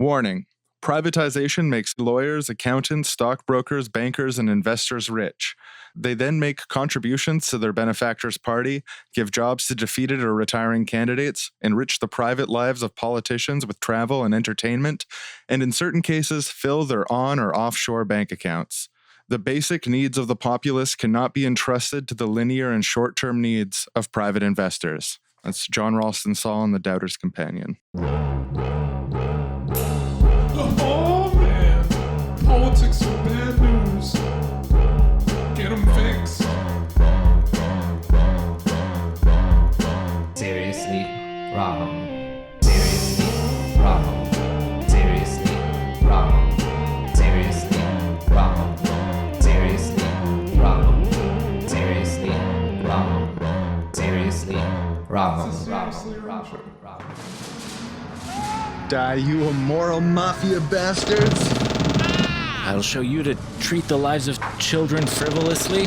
Warning. Privatization makes lawyers, accountants, stockbrokers, bankers, and investors rich. They then make contributions to their benefactor's party, give jobs to defeated or retiring candidates, enrich the private lives of politicians with travel and entertainment, and in certain cases, fill their on- or offshore bank accounts. The basic needs of the populace cannot be entrusted to the linear and short-term needs of private investors. That's John Ralston Saul in The Doubter's Companion. Oh man, politics are bad news. Get them fixed. Seriously wrong. Seriously wrong. Seriously wrong. Seriously wrong. Seriously wrong. Seriously wrong. Seriously wrong. Seriously wrong. Die, you immoral mafia bastards! I'll show you to treat the lives of children frivolously.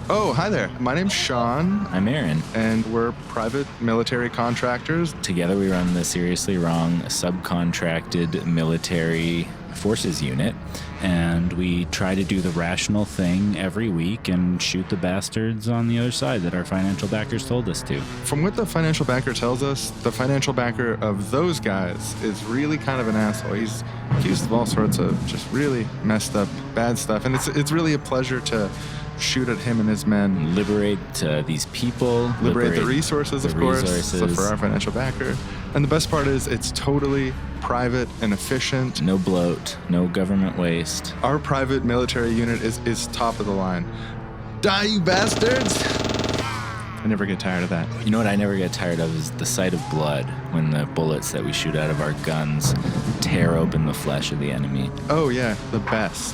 Oh, hi there. My name's Sean, I'm Aaron. and we're private military contractors. Together we run the Seriously Wrong subcontracted military forces unit, and we try to do the rational thing every week and shoot the bastards on the other side that our financial backers told us to. From what the financial backer tells us, the financial backer of those guys is really kind of an asshole. He's accused of all sorts of just really messed up bad stuff, and it's really a pleasure to shoot at him and his men. Liberate these people. Liberate the resources, the of course, resources. so for our financial backer. And the best part is it's totally private and efficient. No bloat, no government waste. Our private military unit is top of the line. Die, you bastards! I never get tired of that. You know what I never get tired of is the sight of blood when the bullets that we shoot out of our guns tear open the flesh of the enemy. Oh yeah, the best.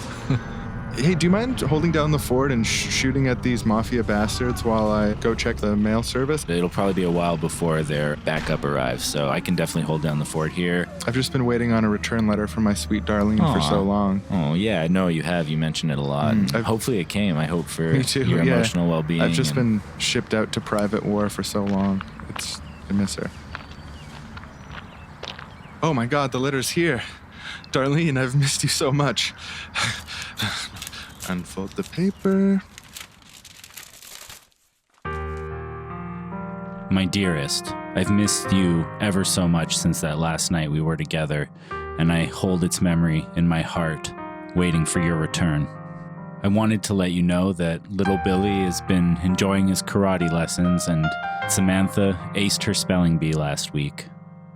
Hey, do you mind holding down the fort and shooting at these mafia bastards while I go check the mail service? It'll probably be a while before their backup arrives, so I can definitely hold down the fort here. I've just been waiting on a return letter from my sweet Darlene for so long. Oh, yeah, I know you have. You mentioned it a lot. Hopefully it came. I hope for Me too, your yeah. emotional well-being. I've just been shipped out to private war for so long. I miss her. Oh my God, the letter's here. Darlene, I've missed you so much. Unfold the paper. My dearest, I've missed you ever so much since that last night we were together, and I hold its memory in my heart, waiting for your return. I wanted to let you know that little Billy has been enjoying his karate lessons, and Samantha aced her spelling bee last week.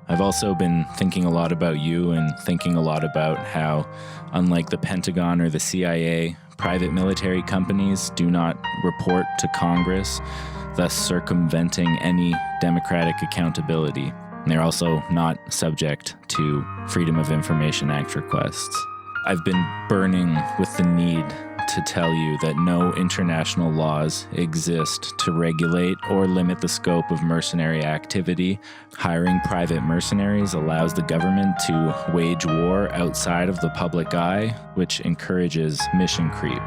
I've also been thinking a lot about you and thinking a lot about how, unlike the Pentagon or the CIA, private military companies do not report to Congress, thus circumventing any democratic accountability. And they're also not subject to Freedom of Information Act requests. I've been burning with the need to tell you that no international laws exist to regulate or limit the scope of mercenary activity. Hiring private mercenaries allows the government to wage war outside of the public eye, which encourages mission creep.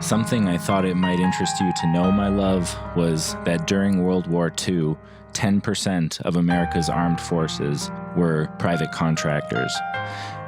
Something I thought it might interest you to know, my love, was that during World War II, 10% of America's armed forces were private contractors,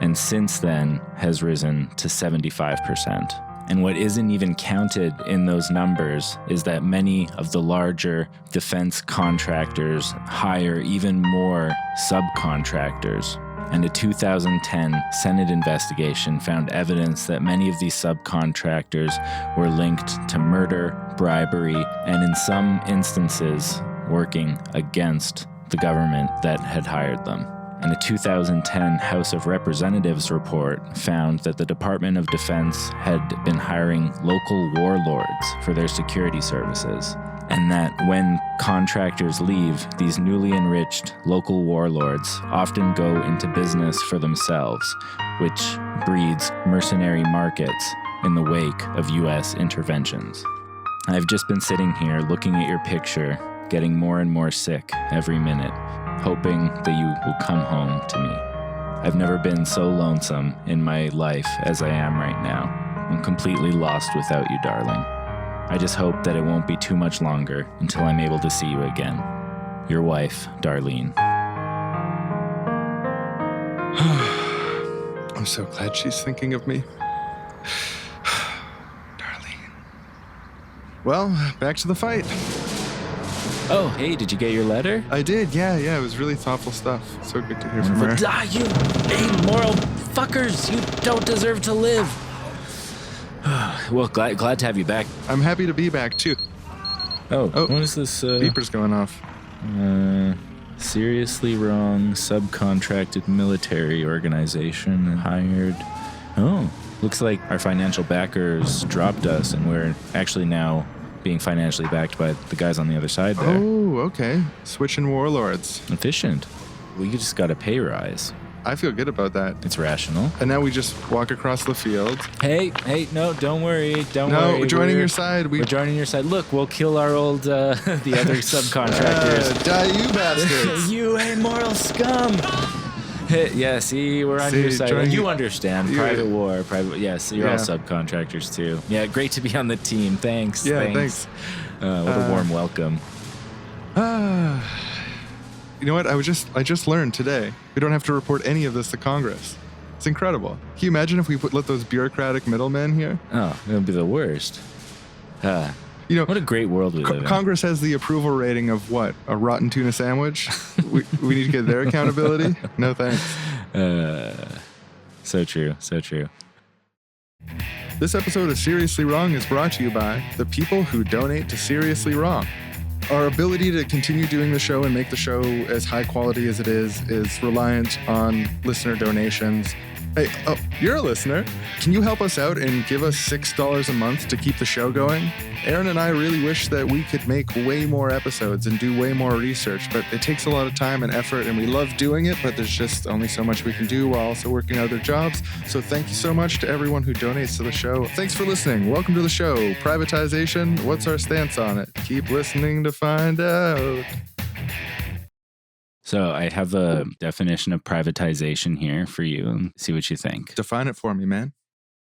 and since then has risen to 75%. And what isn't even counted in those numbers is that many of the larger defense contractors hire even more subcontractors. And a 2010 Senate investigation found evidence that many of these subcontractors were linked to murder, bribery, and in some instances, working against the government that had hired them. And a 2010 House of Representatives report found that the Department of Defense had been hiring local warlords for their security services, and that when contractors leave, these newly enriched local warlords often go into business for themselves, which breeds mercenary markets in the wake of U.S. interventions. I've just been sitting here looking at your picture, getting more and more sick every minute, hoping that you will come home to me. I've never been so lonesome in my life as I am right now. I'm completely lost without you, darling. I just hope that it won't be too much longer until I'm able to see you again. Your wife, Darlene. I'm so glad she's thinking of me. Darlene. Well, back to the fight. Oh, hey, did you get your letter? I did, yeah. It was really thoughtful stuff. So good to hear from her. You amoral fuckers! You don't deserve to live. Well, glad to have you back. I'm happy to be back, too. Oh, what is this? Beeper's going off. Seriously wrong subcontracted military organization hired. Oh, looks like our financial backers dropped us, and we're actually now being financially backed by the guys on the other side there. Oh, okay. Switching warlords. Efficient. Well, you just got a pay rise. I feel good about that. It's rational. And now we just walk across the field. Hey, no, don't worry. No, we're joining your side. We're joining your side. Look, we'll kill our old, the other subcontractors. Die, you bastards. You amoral scum. Yeah, see, we're on your side. You understand. Private war. Yes, you're all subcontractors, too. Yeah, great to be on the team. Thanks. Yeah, thanks. What a warm welcome. You know what? I just learned today. We don't have to report any of this to Congress. It's incredible. Can you imagine if we let those bureaucratic middlemen here? Oh, it would be the worst. You know, what a great world we live in. Congress has the approval rating of what? A rotten tuna sandwich? we need to get their accountability? No thanks. So true. This episode of Seriously Wrong is brought to you by the people who donate to Seriously Wrong. Our ability to continue doing the show and make the show as high quality as it is reliant on listener donations. Hey, you're a listener. Can you help us out and give us $6 a month to keep the show going? Aaron and I really wish that we could make way more episodes and do way more research, but it takes a lot of time and effort, and we love doing it, but there's just only so much we can do while also working other jobs. So thank you so much to everyone who donates to the show. Thanks for listening. Welcome to the show. Privatization, what's our stance on it? Keep listening to find out. So I have a definition of privatization here for you and see what you think. Define it for me, man.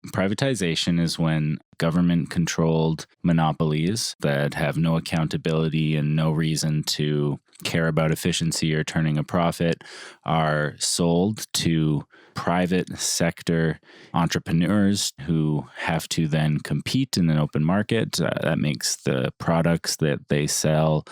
Privatization is when government-controlled monopolies that have no accountability and no reason to care about efficiency or turning a profit are sold to private sector entrepreneurs who have to then compete in an open market. That makes the products that they sell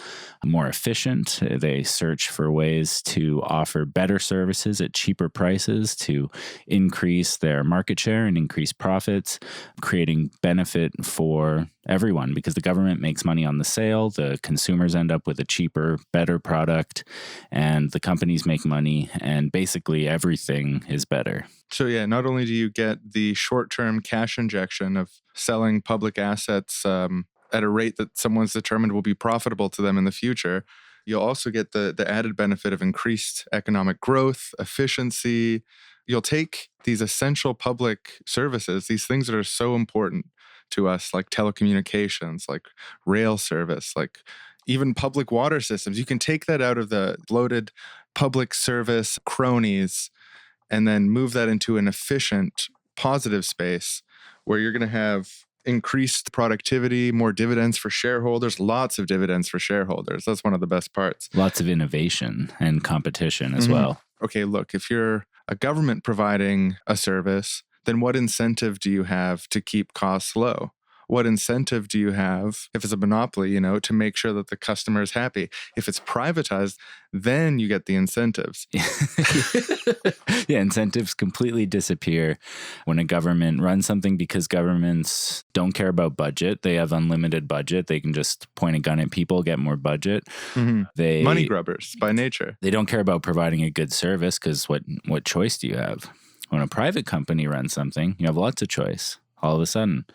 more efficient. They search for ways to offer better services at cheaper prices to increase their market share and increase profits, creating benefit for everyone because the government makes money on the sale, the consumers end up with a cheaper, better product, and the companies make money, and basically everything is better. So yeah, not only do you get the short-term cash injection of selling public assets at a rate that someone's determined will be profitable to them in the future, you'll also get the added benefit of increased economic growth, efficiency. You'll take these essential public services, these things that are so important to us, like telecommunications, like rail service, like even public water systems. You can take that out of the bloated public service cronies and then move that into an efficient, positive space where you're going to have increased productivity, more dividends for shareholders, lots of dividends for shareholders. That's one of the best parts. Lots of innovation and competition as well. Okay, look, if you're a government providing a service, then what incentive do you have to keep costs low? What incentive do you have, if it's a monopoly, to make sure that the customer is happy? If it's privatized, then you get the incentives. Yeah, incentives completely disappear when a government runs something because governments don't care about budget. They have unlimited budget. They can just point a gun at people, get more budget. Money grubbers by nature. They don't care about providing a good service because what choice do you have? When a private company runs something, you have lots of choice all of a sudden.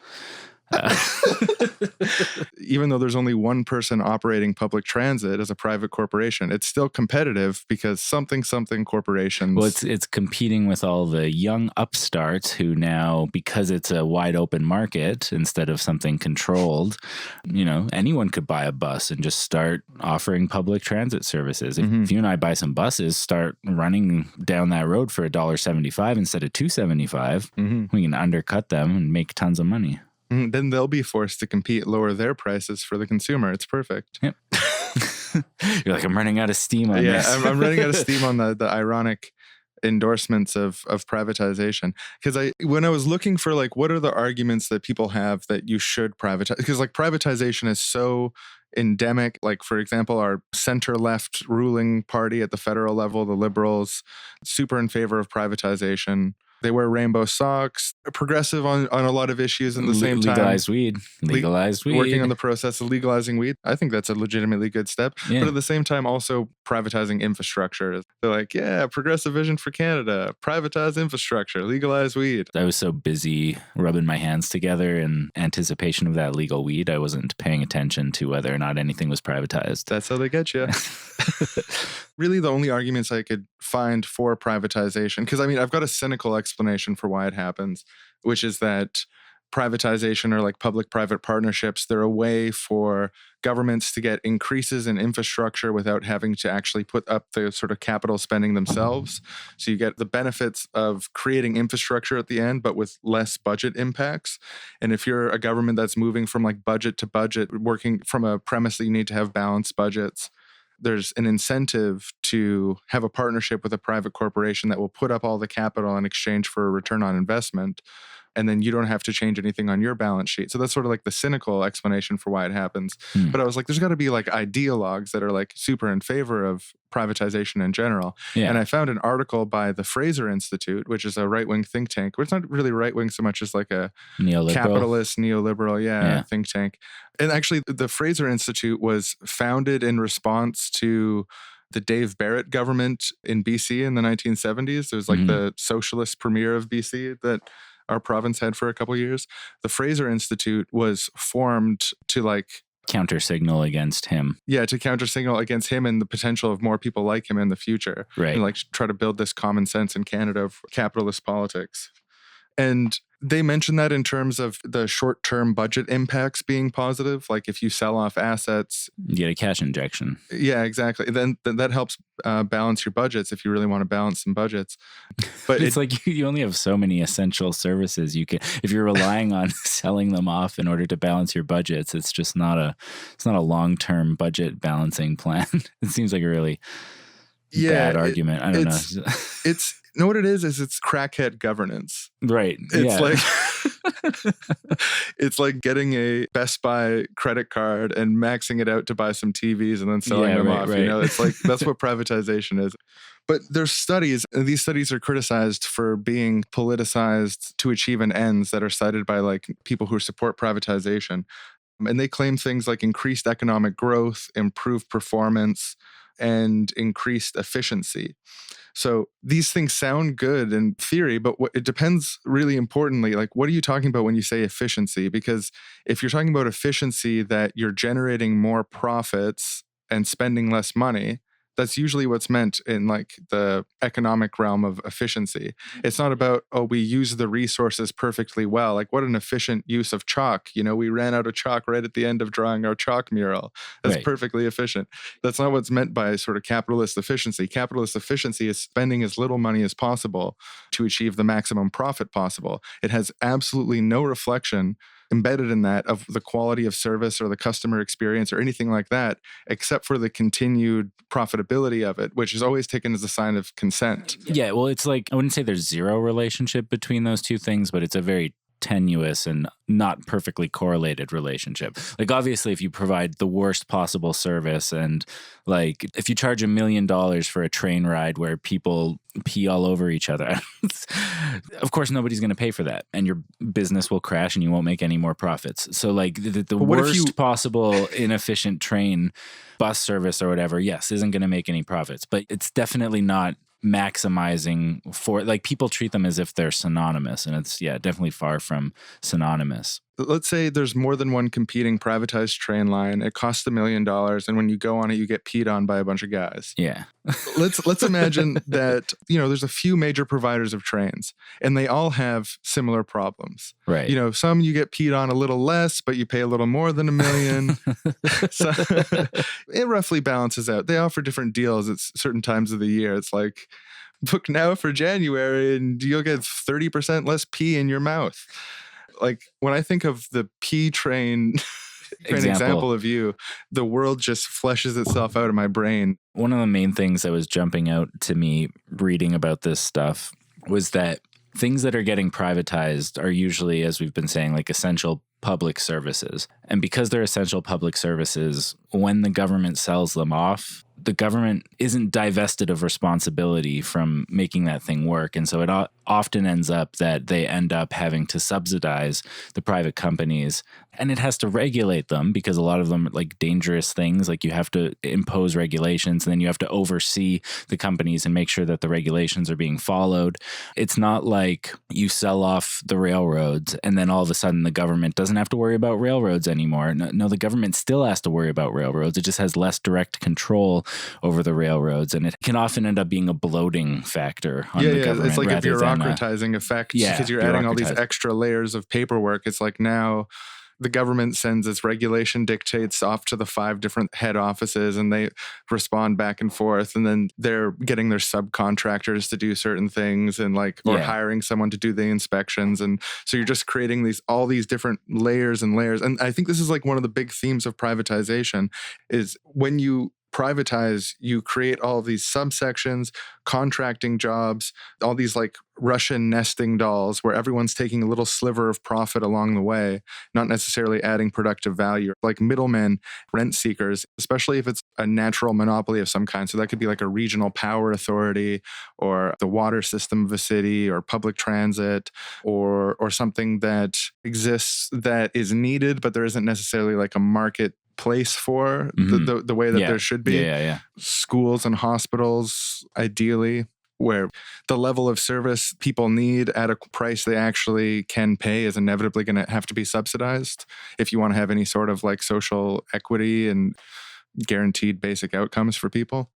Even though there's only one person operating public transit as a private corporation, it's still competitive because something corporations. Well, it's competing with all the young upstarts who now, because it's a wide open market instead of something controlled, anyone could buy a bus and just start offering public transit services. If you and I buy some buses, start running down that road for $1.75 instead of $2.75, we can undercut them and make tons of money. Then they'll be forced to compete, lower their prices for the consumer. It's perfect. Yep. You're like, I'm running out of steam on this. I'm running out of steam on the ironic endorsements of privatization. Because when I was looking for like, what are the arguments that people have that you should privatize? Because like privatization is so endemic. Like, for example, our center-left ruling party at the federal level, the Liberals, super in favor of privatization. They wear rainbow socks, progressive on a lot of issues at the same time. Legalized weed. Legalized weed. Working on the process of legalizing weed. I think that's a legitimately good step. Yeah. But at the same time, also privatizing infrastructure. They're like, yeah, progressive vision for Canada. Privatize infrastructure. Legalize weed. I was so busy rubbing my hands together in anticipation of that legal weed, I wasn't paying attention to whether or not anything was privatized. That's how they get you. Really, the only arguments I could find for privatization, because I mean, I've got a cynical explanation for why it happens, which is that privatization or like public-private partnerships, they're a way for governments to get increases in infrastructure without having to actually put up the sort of capital spending themselves. So you get the benefits of creating infrastructure at the end, but with less budget impacts. And if you're a government that's moving from like budget to budget, working from a premise that you need to have balanced budgets, there's an incentive to have a partnership with a private corporation that will put up all the capital in exchange for a return on investment. And then you don't have to change anything on your balance sheet. So that's sort of like the cynical explanation for why it happens. But I was like, there's got to be like ideologues that are like super in favor of privatization in general. Yeah. And I found an article by the Fraser Institute, which is a right-wing think tank. It's not really right-wing so much as like a capitalist, neoliberal, think tank. And actually, the Fraser Institute was founded in response to the Dave Barrett government in BC in the 1970s. It was like the socialist premier of BC that our province had for a couple of years. The Fraser Institute was formed to like counter signal against him. Yeah, to counter signal against him and the potential of more people like him in the future. Right. And like try to build this common sense in Canada of capitalist politics. And they mentioned that in terms of the short-term budget impacts being positive. Like if you sell off assets, you get a cash injection. Yeah, exactly. Then that helps balance your budgets if you really want to balance some budgets. But it's like you only have so many essential services you can. If you're relying on selling them off in order to balance your budgets, it's just not a long-term budget balancing plan. It seems like a really bad argument. I don't know. Know what it is it's crackhead governance. Right. It's it's like getting a Best Buy credit card and maxing it out to buy some TVs and then selling them off. Right. You know, it's like that's what privatization is. But there's studies, and these studies are criticized for being politicized to achieve an ends that are cited by like people who support privatization. And they claim things like increased economic growth, improved performance, and increased efficiency. So these things sound good in theory, but it depends really importantly, like what are you talking about when you say efficiency? Because if you're talking about efficiency that you're generating more profits and spending less money, that's usually what's meant in like the economic realm of efficiency. It's not about, we use the resources perfectly well. Like what an efficient use of chalk. You know, we ran out of chalk right at the end of drawing our chalk mural. That's perfectly efficient. That's not what's meant by sort of capitalist efficiency. Capitalist efficiency is spending as little money as possible to achieve the maximum profit possible. It has absolutely no reflection embedded in that of the quality of service or the customer experience or anything like that, except for the continued profitability of it, which is always taken as a sign of consent. Yeah, well, it's like, I wouldn't say there's zero relationship between those two things, but it's a very tenuous and not perfectly correlated relationship. Like obviously if you provide the worst possible service and like if you charge $1 million for a train ride where people pee all over each other, of course nobody's going to pay for that and your business will crash and you won't make any more profits. So like the worst possible inefficient train bus service or whatever, yes, isn't going to make any profits, but it's definitely not maximizing for, like people treat them as if they're synonymous, and it's definitely far from synonymous. Let's say there's more than one competing privatized train line. It costs $1 million, and when you go on it, you get peed on by a bunch of guys. Yeah. Let's imagine that, you know, there's a few major providers of trains, and they all have similar problems. Right. You know, some you get peed on a little less, but you pay a little more than $1 million. So it roughly balances out. They offer different deals at certain times of the year. It's like, book now for January, and you'll get 30% less pee in your mouth. Like when I think of the pee train An example of you, the world just fleshes itself out of my brain. One of the main things that was jumping out to me reading about this stuff was that things that are getting privatized are usually, as we've been saying, like essential public services. And because they're essential public services, when the government sells them off, the government isn't divested of responsibility from making that thing work. And so it often ends up that they end up having to subsidize the private companies, and it has to regulate them because a lot of them are like dangerous things. Like you have to impose regulations, and then you have to oversee the companies and make sure that the regulations are being followed. It's not like you sell off the railroads and then all of a sudden the government doesn't have to worry about railroads anymore. No, the government still has to worry about railroads. It just has less direct control over the railroads, and it can often end up being a bloating factor on the government. It's like a bureaucratizing effect because you're adding all these extra layers of paperwork. It's like now the government sends its regulation dictates off to the 5 different head offices, and they respond back and forth, and then they're getting their subcontractors to do certain things and or hiring someone to do the inspections. And so you're just creating all these different layers and layers. And I think this is like one of the big themes of privatization is when you privatize, you create all of these subsections, contracting jobs, all these like Russian nesting dolls where everyone's taking a little sliver of profit along the way, not necessarily adding productive value. Like middlemen, rent seekers, especially if it's a natural monopoly of some kind. So that could be like a regional power authority or the water system of a city or public transit or something that exists that is needed, but there isn't necessarily like a market place for the way that there should be. Schools and hospitals, ideally, where the level of service people need at a price they actually can pay is inevitably going to have to be subsidized if you want to have any sort of like social equity and guaranteed basic outcomes for people.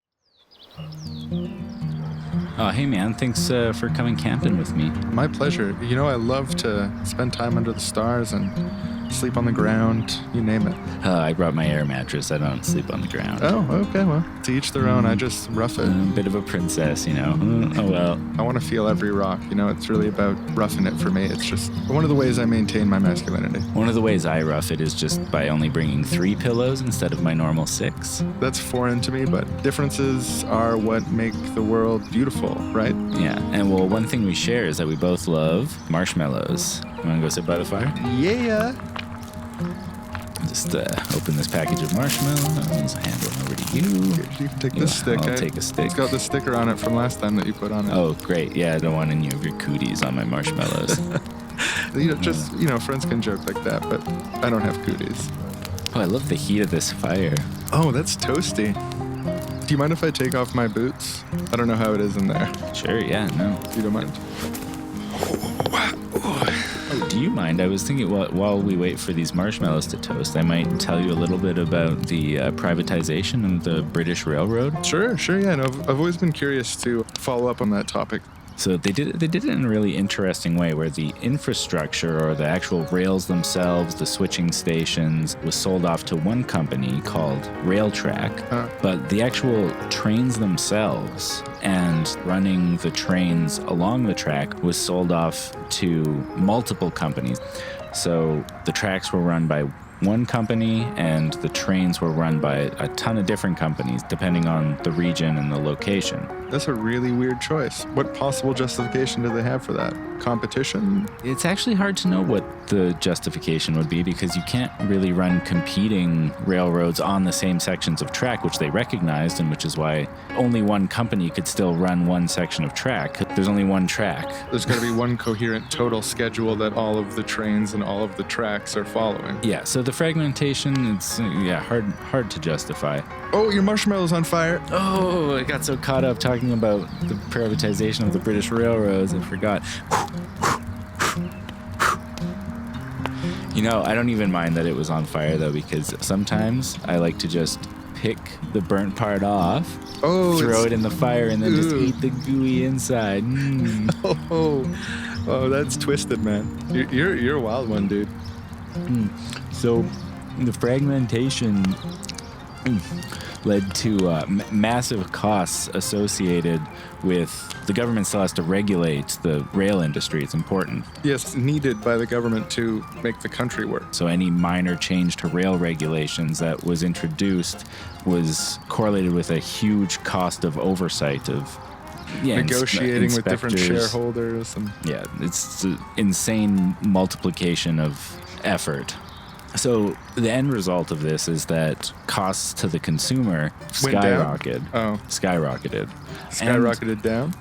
Oh, hey man, thanks for coming camping with me. My pleasure. You know, I love to spend time under the stars and sleep on the ground, you name it. I brought my air mattress. I don't sleep on the ground. Oh, okay. Well, to each their own. I just rough it. A bit of a princess, you know. Oh, well. I want to feel every rock. You know, it's really about roughing it for me. It's just one of the ways I maintain my masculinity. One of the ways I rough it is just by only bringing 3 pillows instead of my normal 6. That's foreign to me, but differences are what make the world beautiful, right? Yeah. And well, one thing we share is that we both love marshmallows. You want to go sit by the fire? Yeah. Just open this package of marshmallows, hand one over to you. You can take this stick. I'll take a stick. It's got the sticker on it from last time that you put on it. Oh, great. Yeah, I don't want any of your cooties on my marshmallows. Friends can joke like that, but I don't have cooties. Oh, I love the heat of this fire. Oh, that's toasty. Do you mind if I take off my boots? I don't know how it is in there. Sure, yeah, no. You don't mind? Oh, do you mind? I was thinking while we wait for these marshmallows to toast, I might tell you a little bit about the privatization of the British Railroad. Sure, yeah. No, I've always been curious to follow up on that topic. So they did it in a really interesting way where the infrastructure or the actual rails themselves, the switching stations, was sold off to one company called Railtrack. But the actual trains themselves and running the trains along the track was sold off to multiple companies. So the tracks were run by one company and the trains were run by a ton of different companies depending on the region and the location. That's a really weird choice. What possible justification do they have for that? Competition? It's actually hard to know what the justification would be because you can't really run competing railroads on the same sections of track, which they recognized, and which is why only one company could still run one section of track. There's only one track. There's got to be one coherent total schedule that all of the trains and all of the tracks are following. Yeah, so the fragmentation, it's hard to justify. Oh, your marshmallow's on fire. Oh, I got so caught up talking about the privatization of the British railroads, I forgot. You know, I don't even mind that it was on fire, though, because sometimes I like to just pick the burnt part off, throw it in the fire, and then just eat the gooey inside. Oh, that's twisted, man. You're a wild one, dude. So, the fragmentation... led to massive costs associated with the government still has to regulate the rail industry. It's important. Yes, needed by the government to make the country work. So any minor change to rail regulations that was introduced was correlated with a huge cost of oversight of negotiating with different shareholders. Yeah, it's an insane multiplication of effort. So the end result of this is that costs to the consumer skyrocketed. Skyrocketed. Skyrocketed down?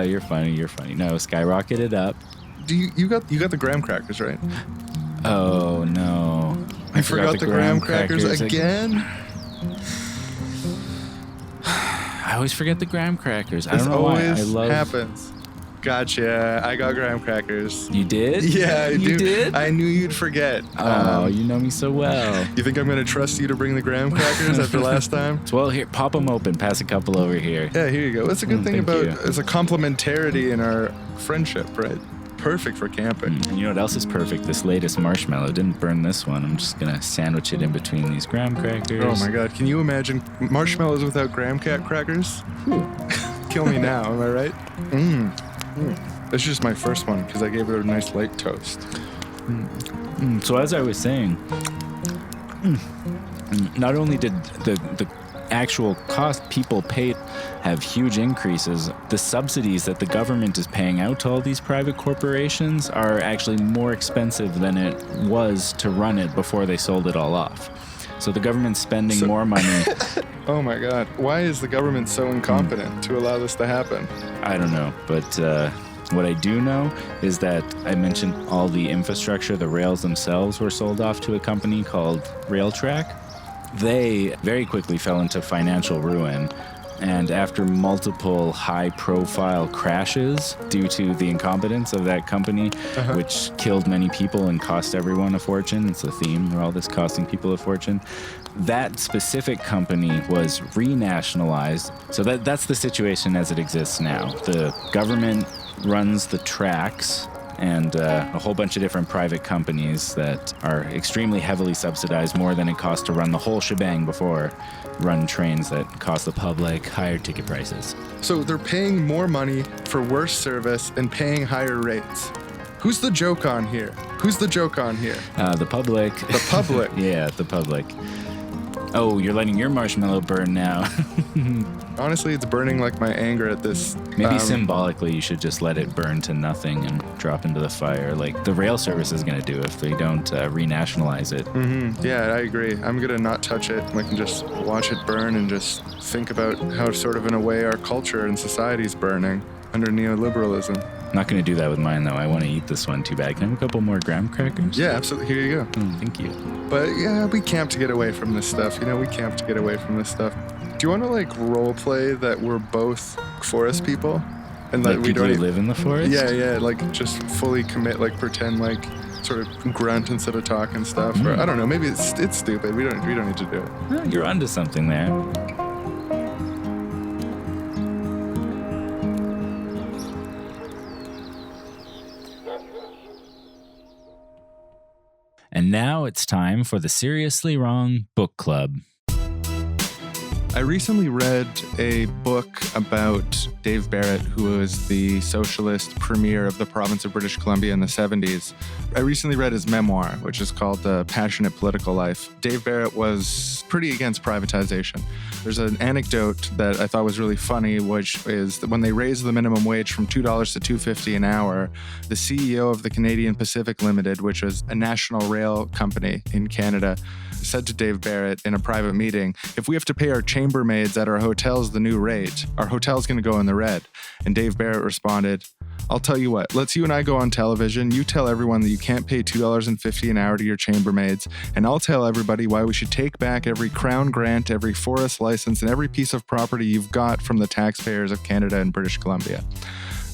You're funny. No, skyrocketed up. You got the graham crackers, right? Oh, no. I forgot the graham crackers again? I always forget the graham crackers. I This don't know why. always happens. Gotcha. I got graham crackers. You did? Yeah, I do. You did? I knew you'd forget. Oh, you know me so well. You think I'm going to trust you to bring the graham crackers after last time? Well, here, pop them open. Pass a couple over here. Yeah, here you go. That's a good thing thank about you. it's a complementarity in our friendship, right? Perfect for camping. And you know what else is perfect? This latest marshmallow. Didn't burn this one. I'm just going to sandwich it in between these graham crackers. Oh my God. Can you imagine marshmallows without graham crackers? Kill me now. Am I right? This is just my first one because I gave it a nice light toast. So as I was saying, not only did the actual cost people pay have huge increases, the subsidies that the government is paying out to all these private corporations are actually more expensive than it was to run it before they sold it all off. So the government's spending more money. Oh my God. Why is the government so incompetent to allow this to happen? I don't know, but what I do know is that I mentioned all the infrastructure, the rails themselves were sold off to a company called Railtrack. They very quickly fell into financial ruin. And after multiple high-profile crashes due to the incompetence of that company, which killed many people and cost everyone a fortune, it's a theme, they're all this costing people a fortune, that specific company was renationalized. So that's the situation as it exists now. The government runs the tracks and a whole bunch of different private companies that are extremely heavily subsidized, more than it costs to run the whole shebang before, run trains that cost the public higher ticket prices. So they're paying more money for worse service and paying higher rates. Who's the joke on here? The public. The public. Yeah, the public. Oh, you're letting your marshmallow burn now. Honestly, it's burning like my anger at this. Maybe symbolically you should just let it burn to nothing and drop into the fire, like the rail service is going to do if they don't renationalize it. Yeah, I agree. I'm going to not touch it. We can just watch it burn and just think about how sort of in a way our culture and society's burning under neoliberalism. I'm not going to do that with mine, though. I want to eat this one too bad. Can I have a couple more graham crackers? Yeah, absolutely. Here you go. Thank you. But yeah, we camp to get away from this stuff. Do you want to like role play that we're both forest people? And that Like, we could don't you even live in the forest? Yeah, like just fully commit, like pretend like sort of grunt instead of talk and stuff. Or I don't know, maybe it's stupid. We don't need to do it. Oh, you're onto something there. And now it's time for the Seriously Wrong Book Club. I recently read a book about Dave Barrett, who was the socialist premier of the province of British Columbia in the 70s. I recently read his memoir, which is called The Passionate Political Life. Dave Barrett was pretty against privatization. There's an anecdote that I thought was really funny, which is that when they raised the minimum wage from $2 to $2.50 an hour, the CEO of the Canadian Pacific Limited, which was a national rail company in Canada, said to Dave Barrett in a private meeting, if we have to pay our chambermaids at our hotels the new rate, our hotel's going to go in the red. And Dave Barrett responded, I'll tell you what, let's you and I go on television, you tell everyone that you can't pay $2.50 an hour to your chambermaids, and I'll tell everybody why we should take back every crown grant, every forest license, and every piece of property you've got from the taxpayers of Canada and British Columbia.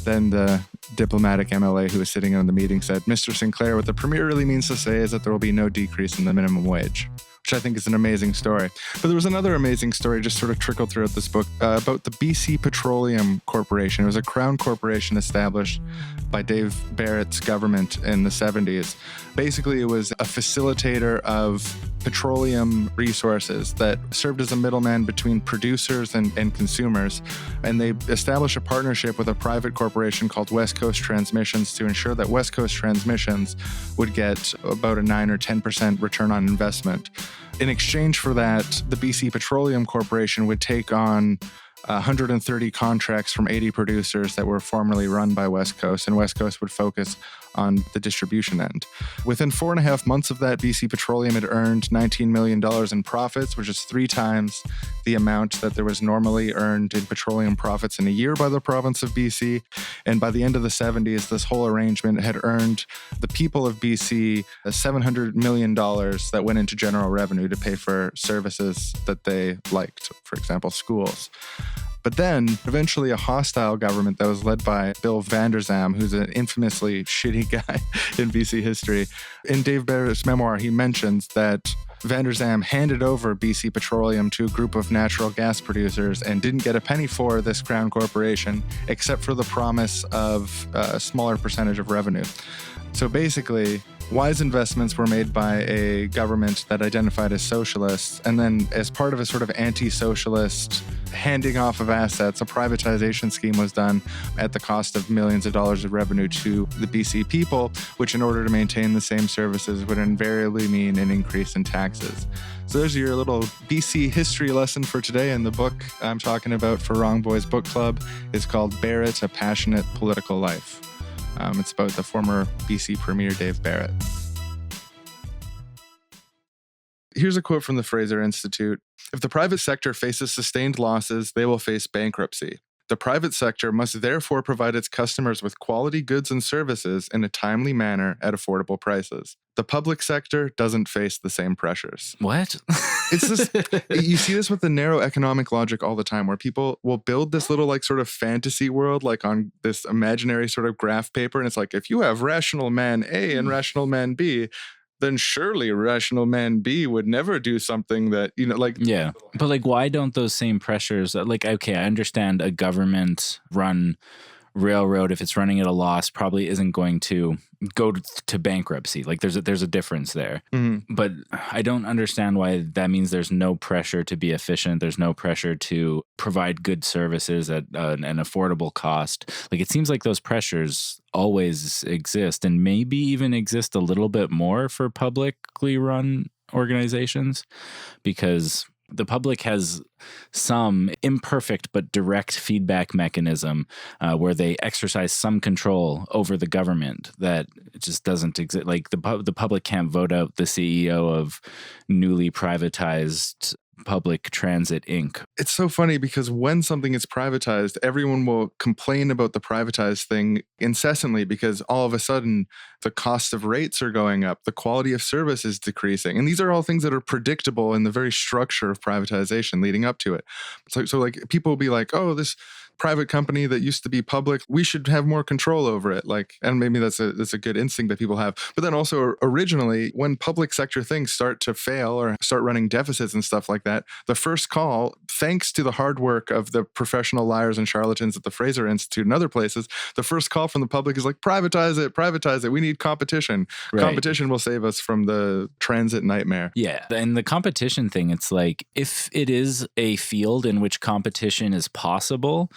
Then the diplomatic MLA who was sitting in the meeting said, Mr. Sinclair, what the Premier really means to say is that there will be no decrease in the minimum wage, which I think is an amazing story. But there was another amazing story just sort of trickled throughout this book about the BC Petroleum Corporation. It was a crown corporation established by Dave Barrett's government in the 70s. Basically, it was a facilitator of petroleum resources that served as a middleman between producers and consumers. And they established a partnership with a private corporation called West Coast Transmissions to ensure that West Coast Transmissions would get about a 9 or 10% return on investment. In exchange for that, the BC Petroleum Corporation would take on 130 contracts from 80 producers that were formerly run by West Coast, and West Coast would focus on the distribution end. Within 4.5 months of that, BC Petroleum had earned $19 million in profits, which is 3 times the amount that there was normally earned in petroleum profits in a year by the province of BC. And by the end of the 70s, this whole arrangement had earned the people of BC $700 million that went into general revenue to pay for services that they liked, for example, schools. But then, eventually, a hostile government that was led by Bill Vander Zalm, who's an infamously shitty guy in BC history. In Dave Barrett's memoir, he mentions that Vander Zalm handed over BC Petroleum to a group of natural gas producers and didn't get a penny for this Crown Corporation, except for the promise of a smaller percentage of revenue. So basically, wise investments were made by a government that identified as socialist, and then as part of a sort of anti-socialist handing off of assets, a privatization scheme was done at the cost of millions of dollars of revenue to the BC people, which in order to maintain the same services would invariably mean an increase in taxes. So there's your little BC history lesson for today, and the book I'm talking about for Wrong Boys Book Club is called Barrett, A Passionate Political Life. It's about the former BC Premier Dave Barrett. Here's a quote from the Fraser Institute. If the private sector faces sustained losses, they will face bankruptcy. The private sector must therefore provide its customers with quality goods and services in a timely manner at affordable prices. The public sector doesn't face the same pressures. What? It's just, you see this with the narrow economic logic all the time, where people will build this little like sort of fantasy world, like on this imaginary sort of graph paper. And it's like, if you have rational man A and rational man B, then surely rational man B would never do something that, like... Yeah. But like, why don't those same pressures, like, okay, I understand a government run railroad, if it's running at a loss, probably isn't going to go to bankruptcy. Like there's a difference there. Mm-hmm. But I don't understand why that means there's no pressure to be efficient. There's no pressure to provide good services at an affordable cost. Like it seems like those pressures always exist, and maybe even exist a little bit more for publicly run organizations, because the public has some imperfect but direct feedback mechanism where they exercise some control over the government that just doesn't exist. Like the public can't vote out the CEO of newly privatized Public Transit Inc. It's so funny because when something is privatized, everyone will complain about the privatized thing incessantly because all of a sudden the cost of rates are going up, the quality of service is decreasing. And these are all things that are predictable in the very structure of privatization leading up to it. So like people will be like, oh, this private company that used to be public, we should have more control over it. Like, and maybe that's a good instinct that people have. But then also originally, when public sector things start to fail or start running deficits and stuff like that, the first call, thanks to the hard work of the professional liars and charlatans at the Fraser Institute and other places, the first call from the public is like, privatize it. We need competition. Right. Competition will save us from the transit nightmare. Yeah. And the competition thing, it's like, if it is a field in which competition is possible,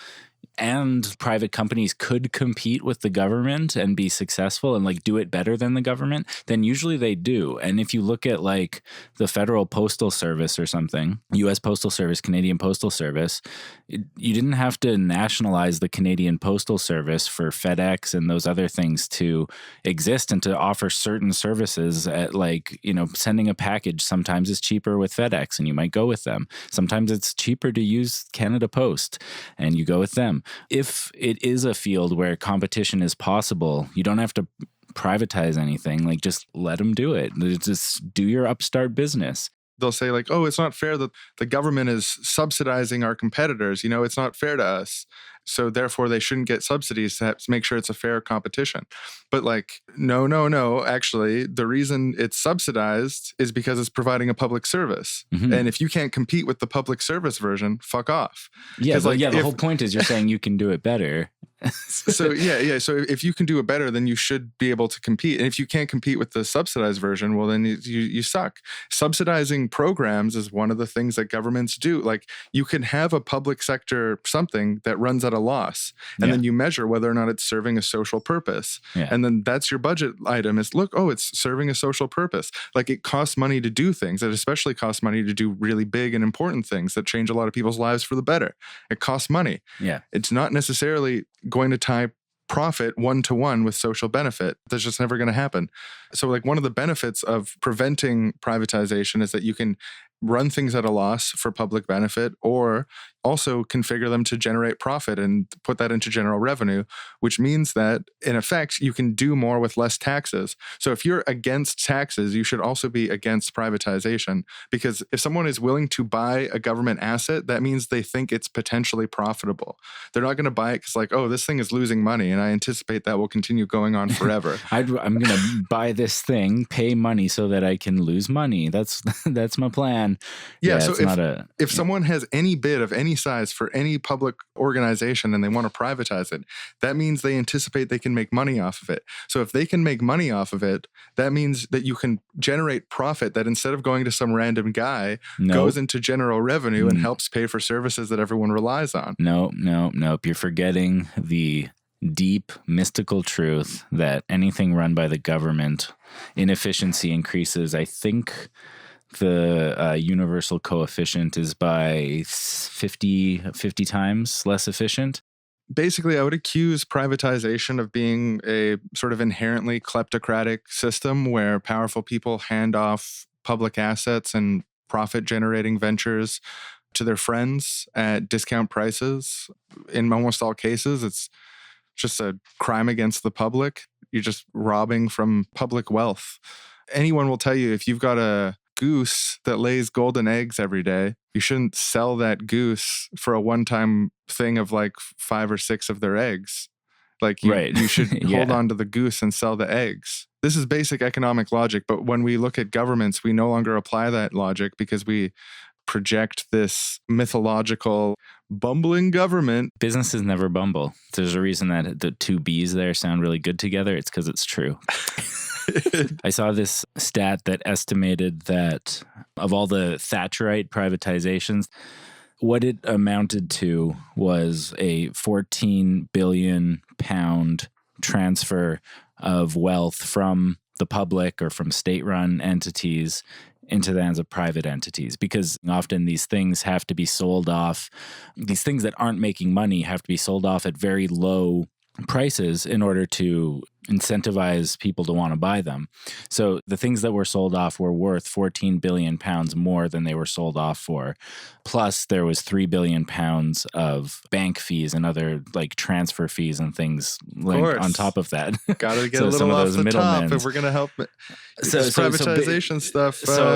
and private companies could compete with the government and be successful and like do it better than the government, then usually they do. And if you look at like the Federal Postal Service or something, U.S. Postal Service, Canadian Postal Service, you didn't have to nationalize the Canadian Postal Service for FedEx and those other things to exist and to offer certain services at like, sending a package sometimes is cheaper with FedEx and you might go with them. Sometimes it's cheaper to use Canada Post and you go with them. If it is a field where competition is possible, you don't have to privatize anything. Like, just let them do it. Just do your upstart business. They'll say like, oh, it's not fair that the government is subsidizing our competitors. It's not fair to us. So therefore they shouldn't get subsidies to make sure it's a fair competition. But like, no. Actually, the reason it's subsidized is because it's providing a public service. Mm-hmm. And if you can't compete with the public service version, fuck off. Yeah, the whole point is you're saying you can do it better. So So if you can do it better, then you should be able to compete. And if you can't compete with the subsidized version, well, then you suck. Subsidizing programs is one of the things that governments do. Like, you can have a public sector something that runs at a loss, and then you measure whether or not it's serving a social purpose. Yeah. And then that's your budget item is, look, it's serving a social purpose. Like, it costs money to do things. It especially costs money to do really big and important things that change a lot of people's lives for the better. It costs money. Yeah. It's not necessarily going to tie profit one-to-one with social benefit. That's just never going to happen. So, like, one of the benefits of preventing privatization is that you can run things at a loss for public benefit, or also configure them to generate profit and put that into general revenue, which means that, in effect, you can do more with less taxes. So if you're against taxes, you should also be against privatization, because if someone is willing to buy a government asset, that means they think it's potentially profitable. They're not going to buy it because, like, this thing is losing money, and I anticipate that will continue going on forever. I'm going to buy this thing, pay money so that I can lose money. That's my plan. Yeah, so if someone has any bid of any size for any public organization and they want to privatize it, that means they anticipate they can make money off of it. So if they can make money off of it, that means that you can generate profit that, instead of going to some random guy, goes into general revenue and helps pay for services that everyone relies on. Nope. You're forgetting the deep mystical truth that anything run by the government, inefficiency increases. I think the universal coefficient is by 50 times less efficient. Basically, I would accuse privatization of being a sort of inherently kleptocratic system where powerful people hand off public assets and profit-generating ventures to their friends at discount prices. In almost all cases, it's just a crime against the public. You're just robbing from public wealth. Anyone will tell you, if you've got a goose that lays golden eggs every day, you shouldn't sell that goose for a one-time thing of like 5 or 6 of their eggs. Like, you should hold on to the goose and sell the eggs. This is basic economic logic, but when we look at governments, we no longer apply that logic because we project this mythological bumbling government. Businesses never bumble. There's a reason that the 2 B's there sound really good together. It's because it's true. I saw this stat that estimated that of all the Thatcherite privatizations, what it amounted to was a 14 billion pound transfer of wealth from the public or from state-run entities into the hands of private entities, because often these things have to be sold off. These things that aren't making money have to be sold off at very low prices in order to incentivize people to want to buy them. So the things that were sold off were worth 14 billion pounds more than they were sold off for. Plus there was 3 billion pounds of bank fees and other like transfer fees and things like on top of that. Got to get a little off the top if we're going to help it. This privatization stuff. So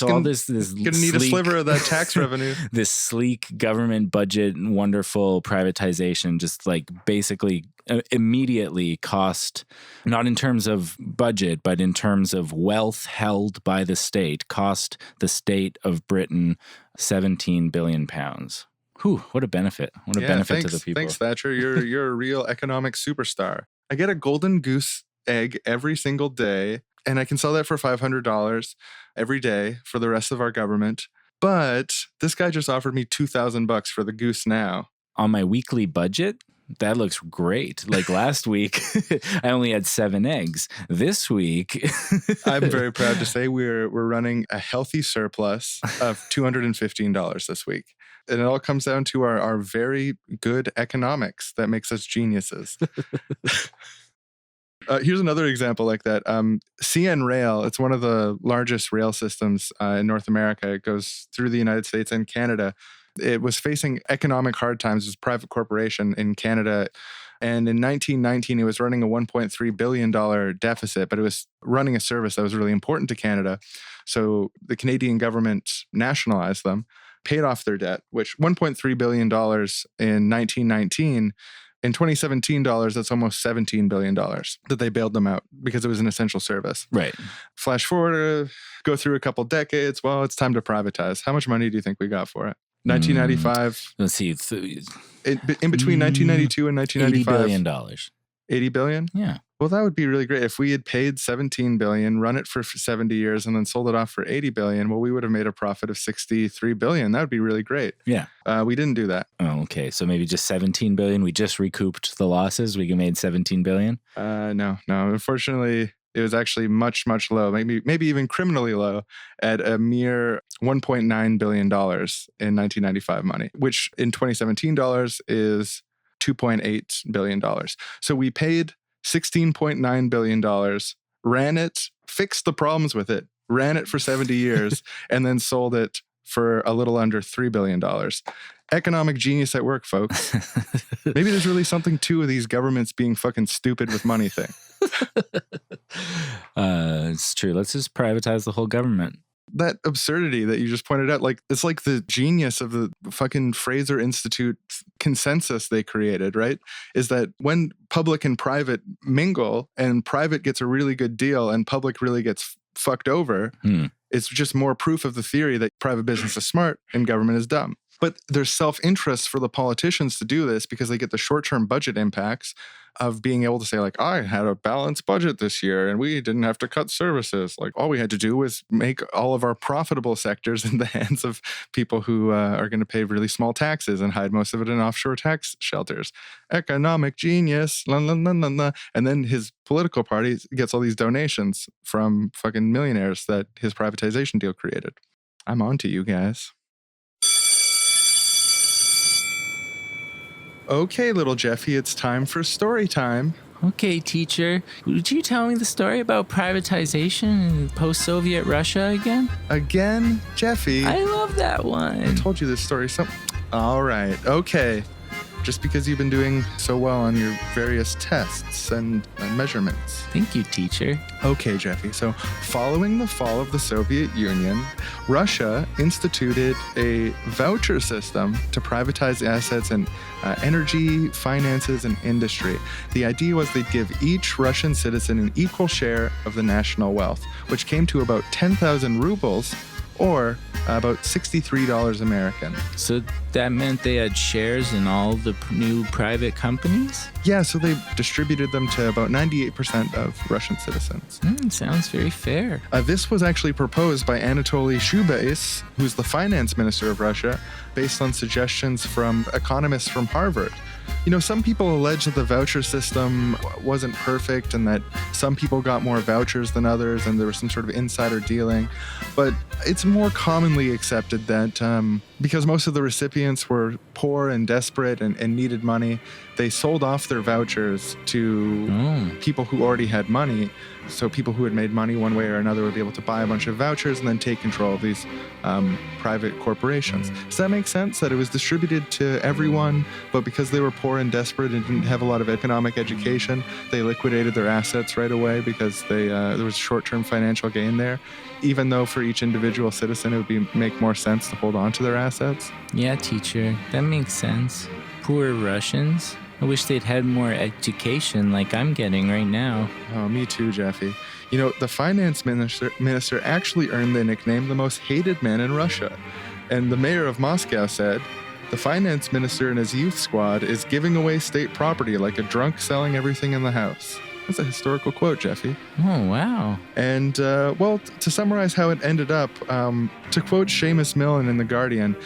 all this going to need a sliver of that tax revenue. This sleek government budget, wonderful privatization, just like basically immediately cost, not in terms of budget, but in terms of wealth held by the state, cost the state of Britain 17 billion pounds. Whew, what a benefit. What a benefit to the people. Thanks, Thatcher. You're a real economic superstar. I get a golden goose egg every single day, and I can sell that for $500 every day for the rest of our government. But this guy just offered me $2,000 for the goose now. On my weekly budget? That looks great. Like last week, I only had 7 eggs. This week, I'm very proud to say we're running a healthy surplus of $215 this week. And it all comes down to our very good economics that makes us geniuses. Here's another example like that. CN Rail, it's one of the largest rail systems in North America. It goes through the United States and Canada. It was facing economic hard times. It was a private corporation in Canada. And in 1919, it was running a $1.3 billion deficit, but it was running a service that was really important to Canada. So the Canadian government nationalized them, paid off their debt, which $1.3 billion in 1919, in 2017 dollars, that's almost $17 billion that they bailed them out because it was an essential service. Right. Flash forward, go through a couple decades. Well, it's time to privatize. How much money do you think we got for it? 1995, Let's see. in between 1992 and 1995. $80 billion. $80 billion? Yeah. Well, that would be really great. If we had paid $17 billion, run it for 70 years, and then sold it off for $80 billion, well, we would have made a profit of $63 billion. That would be really great. Yeah. We didn't do that. Oh, okay. So maybe just 17 billion. We just recouped the losses. We made 17 billion. No. Unfortunately, it was actually much, much low, maybe even criminally low, at a mere $1.9 billion in 1995 money, which in 2017 dollars is $2.8 billion. So we paid $16.9 billion, ran it, fixed the problems with it, ran it for 70 years, and then sold it for a little under $3 billion. Economic genius at work, folks. Maybe there's really something to these governments being fucking stupid with money thing. It's true. Let's just privatize the whole government. That absurdity that you just pointed out, like, it's like the genius of the fucking Fraser Institute consensus they created, right? Is that when public and private mingle and private gets a really good deal and public really gets fucked over, it's just more proof of the theory that private business is smart and government is dumb. But there's self-interest for the politicians to do this because they get the short-term budget impacts of being able to say, like, I had a balanced budget this year and we didn't have to cut services. Like, all we had to do was make all of our profitable sectors in the hands of people who are going to pay really small taxes and hide most of it in offshore tax shelters. Economic genius. La, la, la, la, la. And then his political party gets all these donations from fucking millionaires that his privatization deal created. I'm on to you guys. Okay, little Jeffy, it's time for story time. Okay, teacher. Would you tell me the story about privatization in post-Soviet Russia again? Again, Jeffy? I love that one. I told you this story. All right, okay. Just because you've been doing so well on your various tests and measurements. Thank you, teacher. Okay, Jeffy. So, following the fall of the Soviet Union, Russia instituted a voucher system to privatize assets in energy, finances, and industry. The idea was they'd give each Russian citizen an equal share of the national wealth, which came to about 10,000 rubles, or about $63 American. So that meant they had shares in all the new private companies? Yeah, so they distributed them to about 98% of Russian citizens. Sounds very fair. This was actually proposed by Anatoly Shubais, who's the finance minister of Russia, based on suggestions from economists from Harvard. You know, some people allege that the voucher system wasn't perfect and that some people got more vouchers than others and there was some sort of insider dealing. But it's more commonly accepted that because most of the recipients were poor and desperate and needed money, they sold off their vouchers to people who already had money. So people who had made money one way or another would be able to buy a bunch of vouchers and then take control of these private corporations. Does that make sense? That it was distributed to everyone, but because they were poor and desperate and didn't have a lot of economic education, they liquidated their assets right away because there was short-term financial gain there, even though for each individual citizen it would make more sense to hold on to their assets. Yeah, teacher, that makes sense. Poor Russians. I wish they'd had more education like I'm getting right now. Oh, me too, Jeffy. You know, the finance minister actually earned the nickname the most hated man in Russia. And the mayor of Moscow said, the finance minister and his youth squad is giving away state property like a drunk selling everything in the house. That's a historical quote, Jeffy. Oh, wow. And, to summarize how it ended up, to quote Seamus Millen in The Guardian,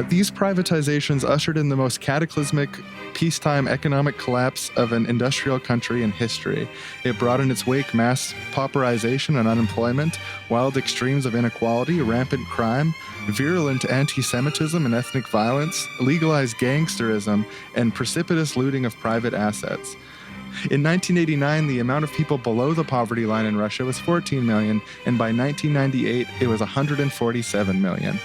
these privatizations ushered in the most cataclysmic peacetime economic collapse of an industrial country in history. It brought in its wake mass pauperization and unemployment, wild extremes of inequality, rampant crime, virulent anti-Semitism and ethnic violence, legalized gangsterism, and precipitous looting of private assets. In 1989, the amount of people below the poverty line in Russia was 14 million, and by 1998, it was 147 million.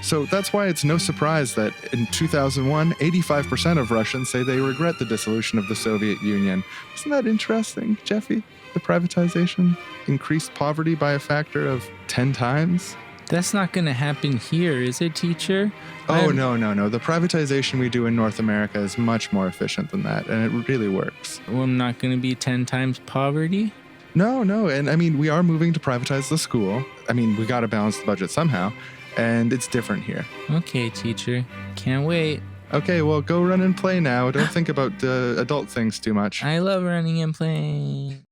So that's why it's no surprise that in 2001, 85% of Russians say they regret the dissolution of the Soviet Union. Isn't that interesting, Jeffy? The privatization increased poverty by a factor of 10 times? That's not going to happen here, is it, teacher? Oh, no. The privatization we do in North America is much more efficient than that, and it really works. Well, I'm not going to be 10 times poverty? No. And I mean, we are moving to privatize the school. I mean, we got to balance the budget somehow. and it's different here. Okay, teacher. Can't wait. Okay, well, go run and play now. Don't think about the adult things too much. I love running and playing.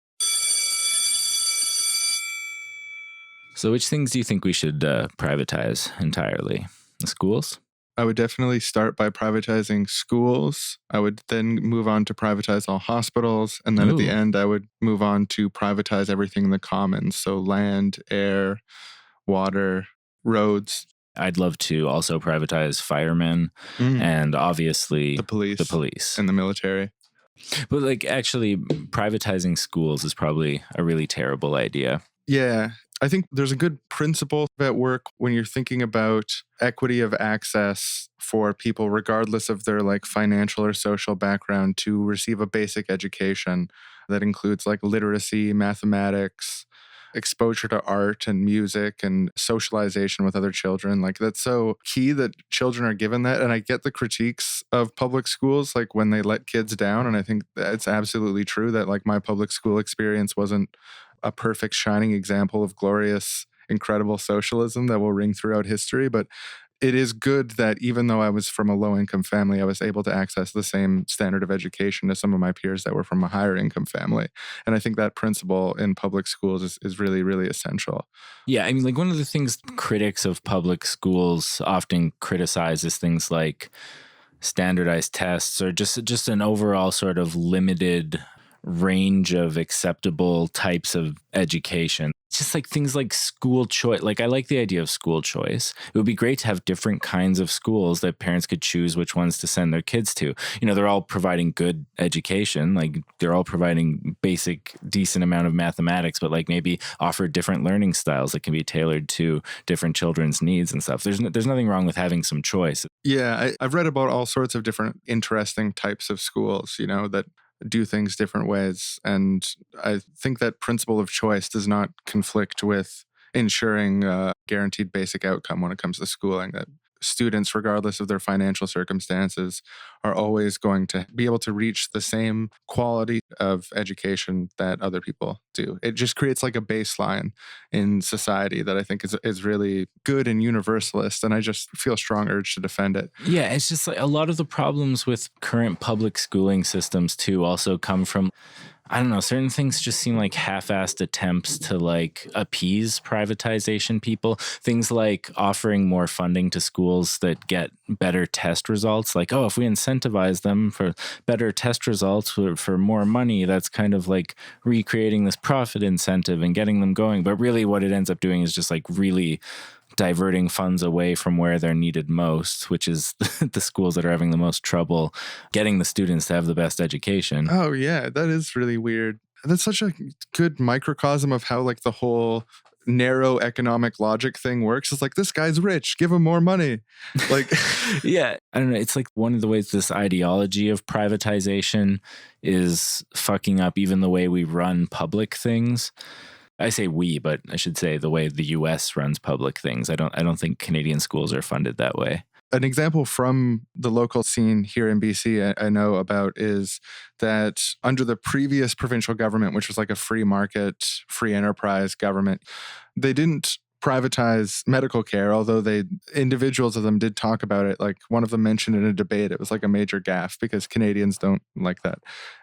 So which things do you think we should privatize entirely? The schools? I would definitely start by privatizing schools. I would then move on to privatize all hospitals. And then at the Ooh. end, I would move on to privatize everything in the commons. So land, air, water, roads. I'd love to also privatize firemen and obviously The police. And the military. But like actually privatizing schools is probably a really terrible idea. Yeah. I think there's a good principle at work when you're thinking about equity of access for people, regardless of their like financial or social background, to receive a basic education that includes like literacy, mathematics, exposure to art and music and socialization with other children. Like that's so key that children are given that. And I get the critiques of public schools, like when they let kids down. And I think it's absolutely true that like my public school experience wasn't a perfect shining example of glorious, incredible socialism that will ring throughout history. But it is good that even though I was from a low-income family, I was able to access the same standard of education as some of my peers that were from a higher income family. And I think that principle in public schools is really, really essential. Yeah, I mean, like one of the things critics of public schools often criticize is things like standardized tests or just an overall sort of limited range of acceptable types of education. Just like things like school choice. Like I like the idea of school choice. It would be great to have different kinds of schools that parents could choose which ones to send their kids to. You know, they're all providing good education. Like they're all providing basic, decent amount of mathematics, but like maybe offer different learning styles that can be tailored to different children's needs and stuff. There's nothing wrong with having some choice. Yeah, I've read about all sorts of different interesting types of schools, you know, that do things different ways. And I think that principle of choice does not conflict with ensuring a guaranteed basic outcome when it comes to schooling, that students, regardless of their financial circumstances, are always going to be able to reach the same quality of education that other people do. It just creates like a baseline in society that I think is really good and universalist. And I just feel a strong urge to defend it. Yeah, it's just like a lot of the problems with current public schooling systems too also come from, I don't know, certain things just seem like half-assed attempts to like appease privatization people. Things like offering more funding to schools that get better test results. Like, oh, if we incentivize them for better test results for more money, that's kind of like recreating this profit incentive and getting them going. But really what it ends up doing is just like really diverting funds away from where they're needed most, which is the schools that are having the most trouble getting the students to have the best education. Oh, yeah, that is really weird. That's such a good microcosm of how like the whole narrow economic logic thing works. It's like, this guy's rich, give him more money. Like, yeah, I don't know. It's like one of the ways this ideology of privatization is fucking up even the way we run public things. I say we, but I should say the way the US runs public things. I don't think Canadian schools are funded that way. An example from the local scene here in BC I know about is that under the previous provincial government, which was like a free market, free enterprise government, they didn't privatize medical care, although individuals of them did talk about it. Like one of them mentioned in a debate, it was like a major gaffe because Canadians don't like that.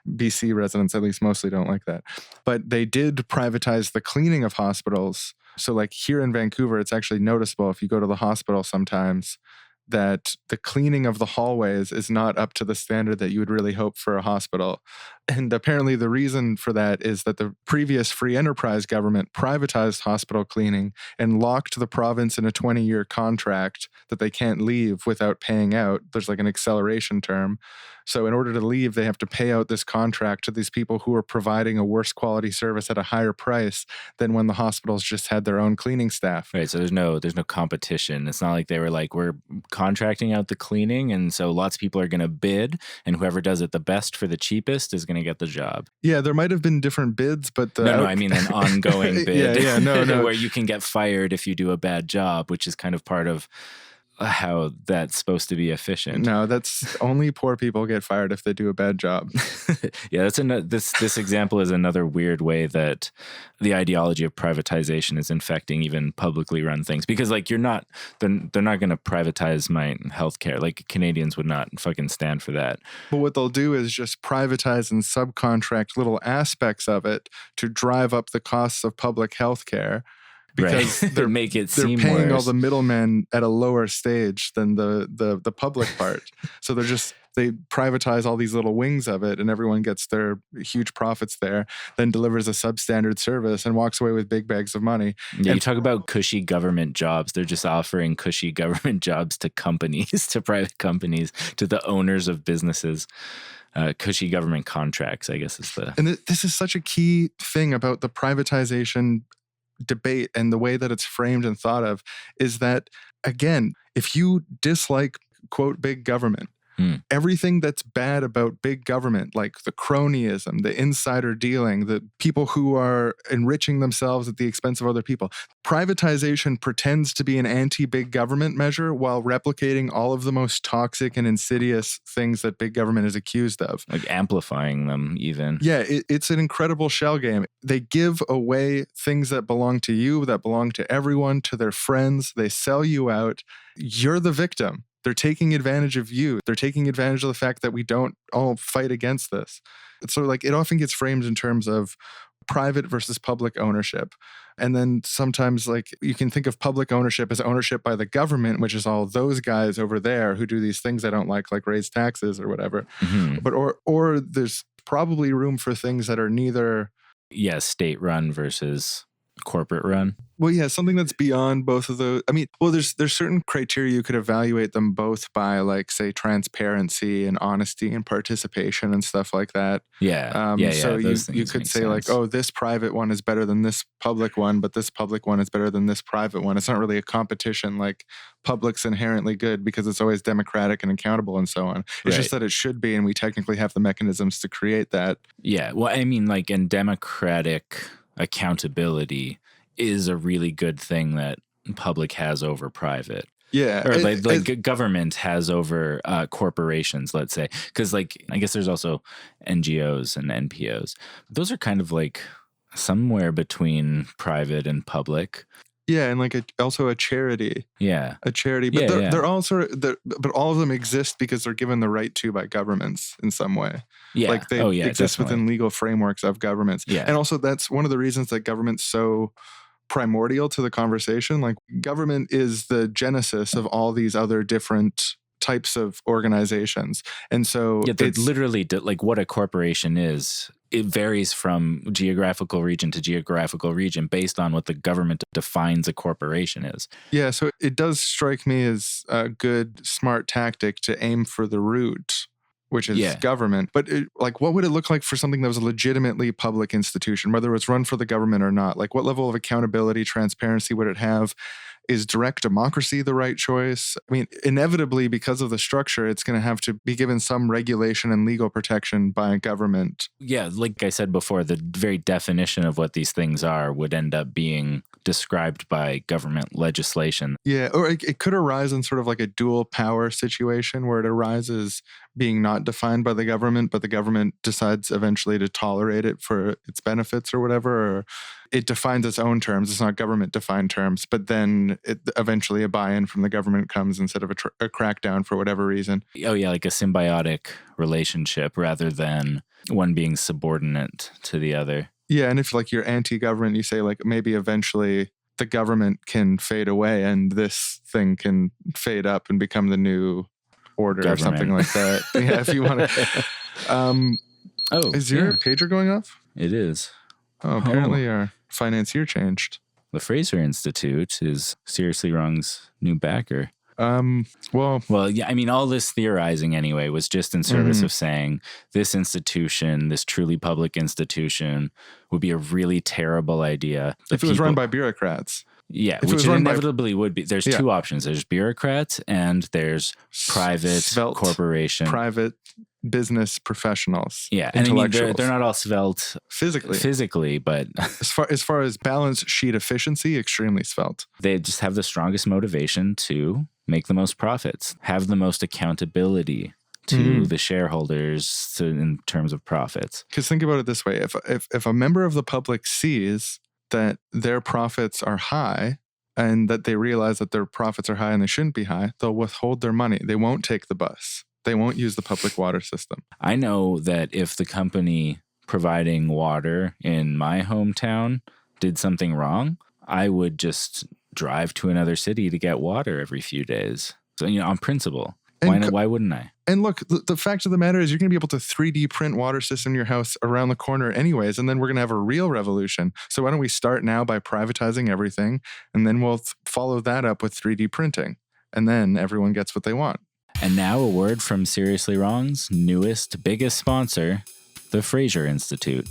BC residents, at least mostly, don't like that. But they did privatize the cleaning of hospitals. So like here in Vancouver, it's actually noticeable if you go to the hospital sometimes that the cleaning of the hallways is not up to the standard that you would really hope for a hospital. And apparently the reason for that is that the previous free enterprise government privatized hospital cleaning and locked the province in a 20-year contract that they can't leave without paying out. There's like an acceleration term. So in order to leave, they have to pay out this contract to these people who are providing a worse quality service at a higher price than when the hospitals just had their own cleaning staff. Right. So there's no competition. It's not like they were like, we're contracting out the cleaning, and so lots of people are going to bid, and whoever does it the best for the cheapest is going to get the job. Yeah, there might have been different bids, but no, I mean an ongoing bid. No. Where you can get fired if you do a bad job, which is kind of part of how that's supposed to be efficient. No, that's only poor people get fired if they do a bad job. Yeah, this example is another weird way that the ideology of privatization is infecting even publicly run things. Because like they're not going to privatize my healthcare. Like Canadians would not fucking stand for that. But what they'll do is just privatize and subcontract little aspects of it to drive up the costs of public healthcare. Because right. they're make it they're seem paying worse. all the middlemen at a lower stage than the public part. So they privatize all these little wings of it, and everyone gets their huge profits there, then delivers a substandard service and walks away with big bags of money. Yeah, and you talk about cushy government jobs. They're just offering cushy government jobs to companies, to private companies, to the owners of businesses. Cushy government contracts, I guess is the... And this is such a key thing about the privatization debate and the way that it's framed and thought of is that, again, if you dislike, quote, big government, everything that's bad about big government, like the cronyism, the insider dealing, the people who are enriching themselves at the expense of other people, privatization pretends to be an anti-big government measure while replicating all of the most toxic and insidious things that big government is accused of. Like amplifying them even. Yeah, it's an incredible shell game. They give away things that belong to you, that belong to everyone, to their friends. They sell you out. You're the victim. They're taking advantage of you. They're taking advantage of the fact that we don't all fight against this. So like it often gets framed in terms of private versus public ownership. And then sometimes like you can think of public ownership as ownership by the government, which is all those guys over there who do these things I don't like raise taxes or whatever. Mm-hmm. But or there's probably room for things that are neither. Yeah, state run versus corporate run. Well, yeah, something that's beyond both of those. I mean, well, there's certain criteria you could evaluate them both by, like, say, transparency and honesty and participation and stuff like that. Yeah. So you could say, like, oh, this private one is better than this public one, but this public one is better than this private one. It's not really a competition. Like, public's inherently good because it's always democratic and accountable and so on. It's just that it should be, and we technically have the mechanisms to create that. Yeah. Well, I mean, like, in democratic accountability is a really good thing that public has over private. Yeah. Or like government has over corporations, let's say. Because like, I guess there's also NGOs and NPOs. Those are kind of like somewhere between private and public. Yeah, and like also a charity. Yeah. A charity. But they're all sort of, but all of them exist because they're given the right to by governments in some way. Yeah. Like they exist within legal frameworks of governments. Yeah. And also that's one of the reasons that government's so primordial to the conversation. Like government is the genesis of all these other different types of organizations. And so it's literally like what a corporation is. It varies from geographical region to geographical region based on what the government defines a corporation is. Yeah, so it does strike me as a good, smart tactic to aim for the root, which is government. But like, what would it look like for something that was a legitimately public institution, whether it's run for the government or not? Like, what level of accountability, transparency would it have? Is direct democracy the right choice? I mean, inevitably, because of the structure, it's going to have to be given some regulation and legal protection by government. Yeah, like I said before, the very definition of what these things are would end up being described by government legislation. Yeah, or it could arise in sort of like a dual power situation where it arises being not defined by the government, but the government decides eventually to tolerate it for its benefits or whatever, or it defines its own terms. It's not government defined terms, but then eventually a buy-in from the government comes instead of a crackdown for whatever reason. Oh yeah, like a symbiotic relationship rather than one being subordinate to the other. Yeah, and if like you're anti-government, you say like maybe eventually the government can fade away and this thing can fade up and become the new order or something like that. Yeah, if you want to. Is your pager going off? It is. Oh, apparently our financier changed. The Fraser Institute is Seriously Wrong's new backer. Well, yeah, I mean, all this theorizing anyway was just in service of saying this institution, this truly public institution, would be a really terrible idea. If it was run by bureaucrats. Yeah, which it inevitably would be. There's two options. There's bureaucrats and there's private corporation. Private business professionals. Yeah, and I mean, they're not all svelte physically, but as far as balance sheet efficiency, extremely svelte. They just have the strongest motivation to make the most profits, have the most accountability to the shareholders in terms of profits. Because think about it this way. If a member of the public sees that their profits are high and that they realize that their profits are high and they shouldn't be high, they'll withhold their money. They won't take the bus. They won't use the public water system. I know that if the company providing water in my hometown did something wrong, I would just drive to another city to get water every few days. So, on principle. Why wouldn't I? And look, the fact of the matter is you're going to be able to 3D print water system in your house around the corner anyways, and then we're going to have a real revolution. So why don't we start now by privatizing everything, and then we'll follow that up with 3D printing, and then everyone gets what they want. And now a word from Seriously Wrong's newest, biggest sponsor, the Fraser Institute.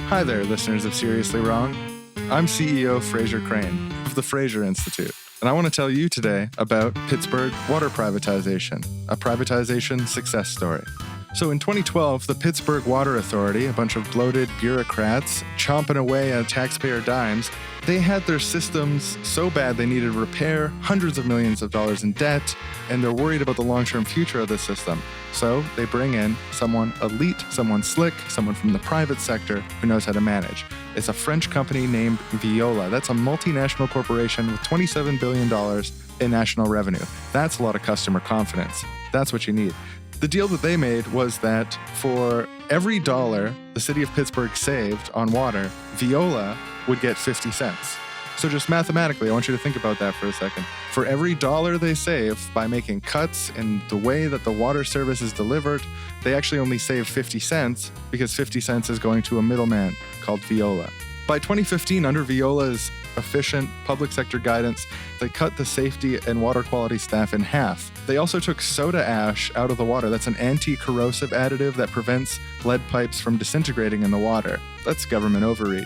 Hi there, listeners of Seriously Wrong. I'm CEO Fraser Crane of the Fraser Institute. And I want to tell you today about Pittsburgh water privatization, a privatization success story. So in 2012, the Pittsburgh Water Authority, a bunch of bloated bureaucrats chomping away at taxpayer dimes, they had their systems so bad they needed repair, hundreds of millions of dollars in debt, and they're worried about the long-term future of the system. So they bring in someone elite, someone slick, someone from the private sector who knows how to manage. It's a French company named Veolia. That's a multinational corporation with $27 billion in national revenue. That's a lot of customer confidence. That's what you need. The deal that they made was that for every dollar the city of Pittsburgh saved on water, Veolia would get 50 cents. So just mathematically, I want you to think about that for a second. For every dollar they save by making cuts in the way that the water service is delivered, they actually only save 50 cents because 50 cents is going to a middleman called Veolia. By 2015, under Veolia's efficient public sector guidance, they cut the safety and water quality staff in half. They also took soda ash out of the water. That's an anti-corrosive additive that prevents lead pipes from disintegrating in the water. That's government overreach.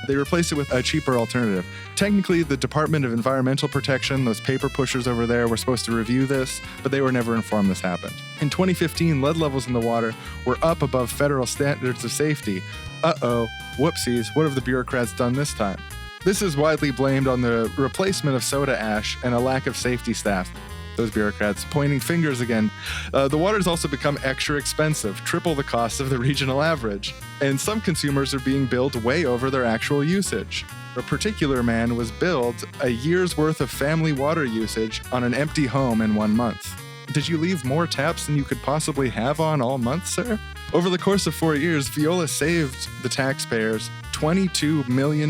They replaced it with a cheaper alternative. Technically, the Department of Environmental Protection, those paper pushers over there, were supposed to review this, but they were never informed this happened. In 2015, lead levels in the water were up above federal standards of safety. Uh-oh, whoopsies, what have the bureaucrats done this time? This is widely blamed on the replacement of soda ash and a lack of safety staff. Those bureaucrats pointing fingers again. The water's also become extra expensive, triple the cost of the regional average. And some consumers are being billed way over their actual usage. A particular man was billed a year's worth of family water usage on an empty home in 1 month. Did you leave more taps than you could possibly have on all month, sir? Over the course of 4 years, Veolia saved the taxpayers $22 million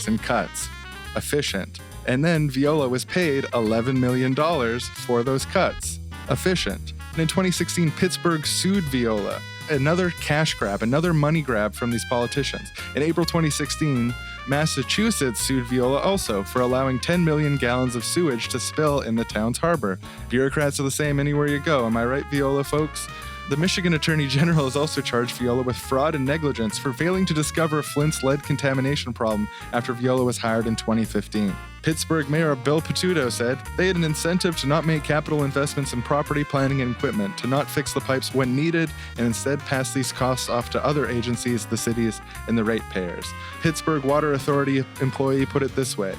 in cuts. Efficient. And then Veolia was paid $11 million for those cuts. Efficient. And in 2016, Pittsburgh sued Veolia. Another cash grab, another money grab from these politicians. In April 2016, Massachusetts sued Veolia also for allowing 10 million gallons of sewage to spill in the town's harbor. Bureaucrats are the same anywhere you go. Am I right, Veolia folks? The Michigan Attorney General has also charged Veolia with fraud and negligence for failing to discover Flint's lead contamination problem after Veolia was hired in 2015. Pittsburgh Mayor Bill Patuto said they had an incentive to not make capital investments in property planning and equipment, to not fix the pipes when needed, and instead pass these costs off to other agencies, the cities, and the ratepayers. Pittsburgh Water Authority employee put it this way: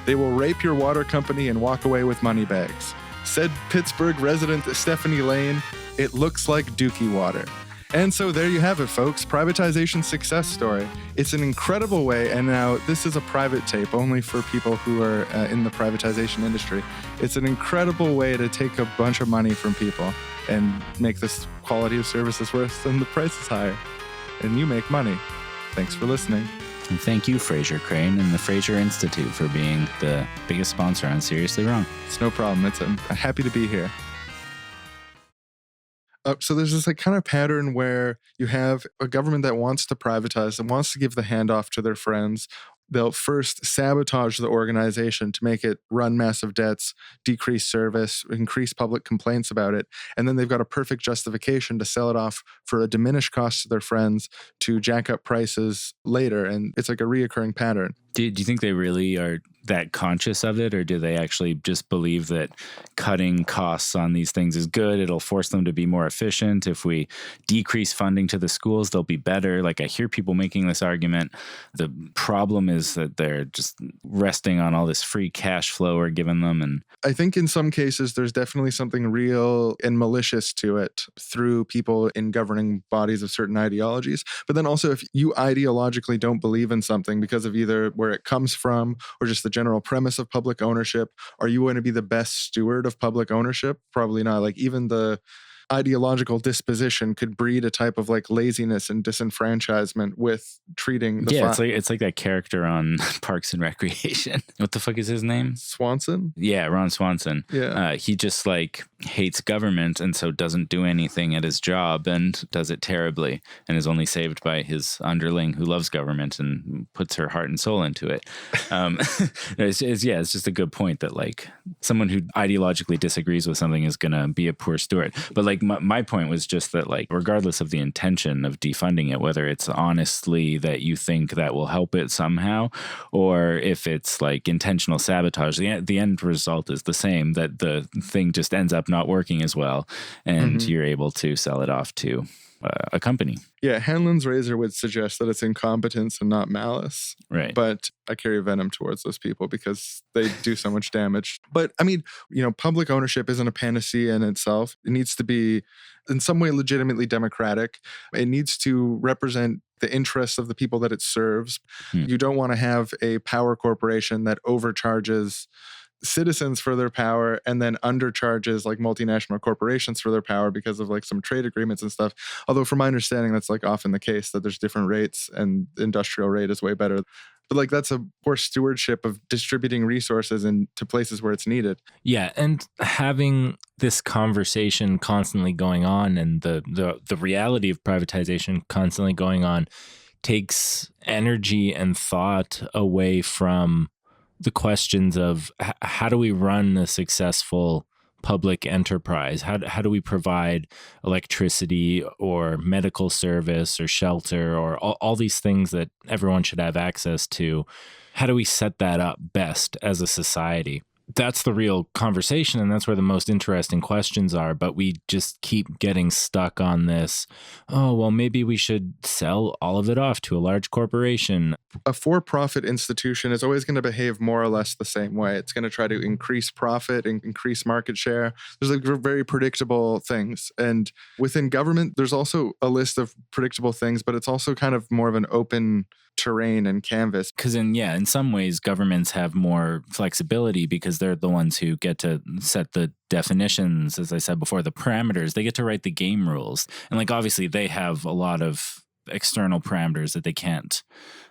"They will rape your water company and walk away with money bags." Said Pittsburgh resident Stephanie Lane, "It looks like Dookie water." And so there you have it, folks. Privatization success story. It's an incredible way, and now this is a private tape only for people who are in the privatization industry. It's an incredible way to take a bunch of money from people and make this quality of services worse and the price is higher. And you make money. Thanks for listening. And thank you, Fraser Crane and the Fraser Institute, for being the biggest sponsor on Seriously Wrong. It's no problem. I'm happy to be here. So there's this kind of pattern where you have a government that wants to privatize and wants to give the handoff to their friends. They'll first sabotage the organization to make it run massive debts, decrease service, increase public complaints about it. And then they've got a perfect justification to sell it off for a diminished cost to their friends to jack up prices later. And it's like a reoccurring pattern. Do you think they really are that conscious of it, or do they actually just believe that cutting costs on these things is good? It'll force them to be more efficient. If we decrease funding to the schools, they'll be better. Like, I hear people making this argument. The problem is that they're just resting on all this free cash flow we're giving them. And I think in some cases there's definitely something real and malicious to it through people in governing bodies of certain ideologies. But then also, if you ideologically don't believe in something because of either where it comes from or just the general premise of public ownership, are you going to be the best steward of public ownership? Probably not. Like, even the ideological disposition could breed a type of like laziness and disenfranchisement with treating the it's like that character on Parks and Recreation. What the fuck is his name? Swanson? Yeah, Ron Swanson. Yeah. He just like hates government and so doesn't do anything at his job and does it terribly and is only saved by his underling who loves government and puts her heart and soul into it. It's just a good point that like someone who ideologically disagrees with something is going to be a poor steward. But like my point was just that like regardless of the intention of defunding it, whether it's honestly that you think that will help it somehow or if it's like intentional sabotage, the end result is the same, that the thing just ends up not working as well and you're able to sell it off to a company. Yeah, Hanlon's razor would suggest that it's incompetence and not malice. Right. But I carry venom towards those people because they do so much damage. But I mean, public ownership isn't a panacea in itself. It needs to be in some way legitimately democratic. It needs to represent the interests of the people that it serves. You don't want to have a power corporation that overcharges citizens for their power and then undercharges like multinational corporations for their power because of like some trade agreements and stuff. Although from my understanding, that's like often the case that there's different rates and industrial rate is way better. But like that's a poor stewardship of distributing resources into places where it's needed. Yeah, and having this conversation constantly going on and the reality of privatization constantly going on takes energy and thought away from the questions of how do we run a successful public enterprise? How do we provide electricity or medical service or shelter or all these things that everyone should have access to? How do we set that up best as a society? That's the real conversation, and that's where the most interesting questions are. But we just keep getting stuck on this. Oh, well, maybe we should sell all of it off to a large corporation. A for-profit institution is always going to behave more or less the same way. It's going to try to increase profit and increase market share. There's like very predictable things. And within government, there's also a list of predictable things, but it's also kind of more of an open terrain and canvas. Because in some ways, governments have more flexibility because they're the ones who get to set the definitions, as I said before, the parameters. They get to write the game rules. And like obviously they have a lot of external parameters that they can't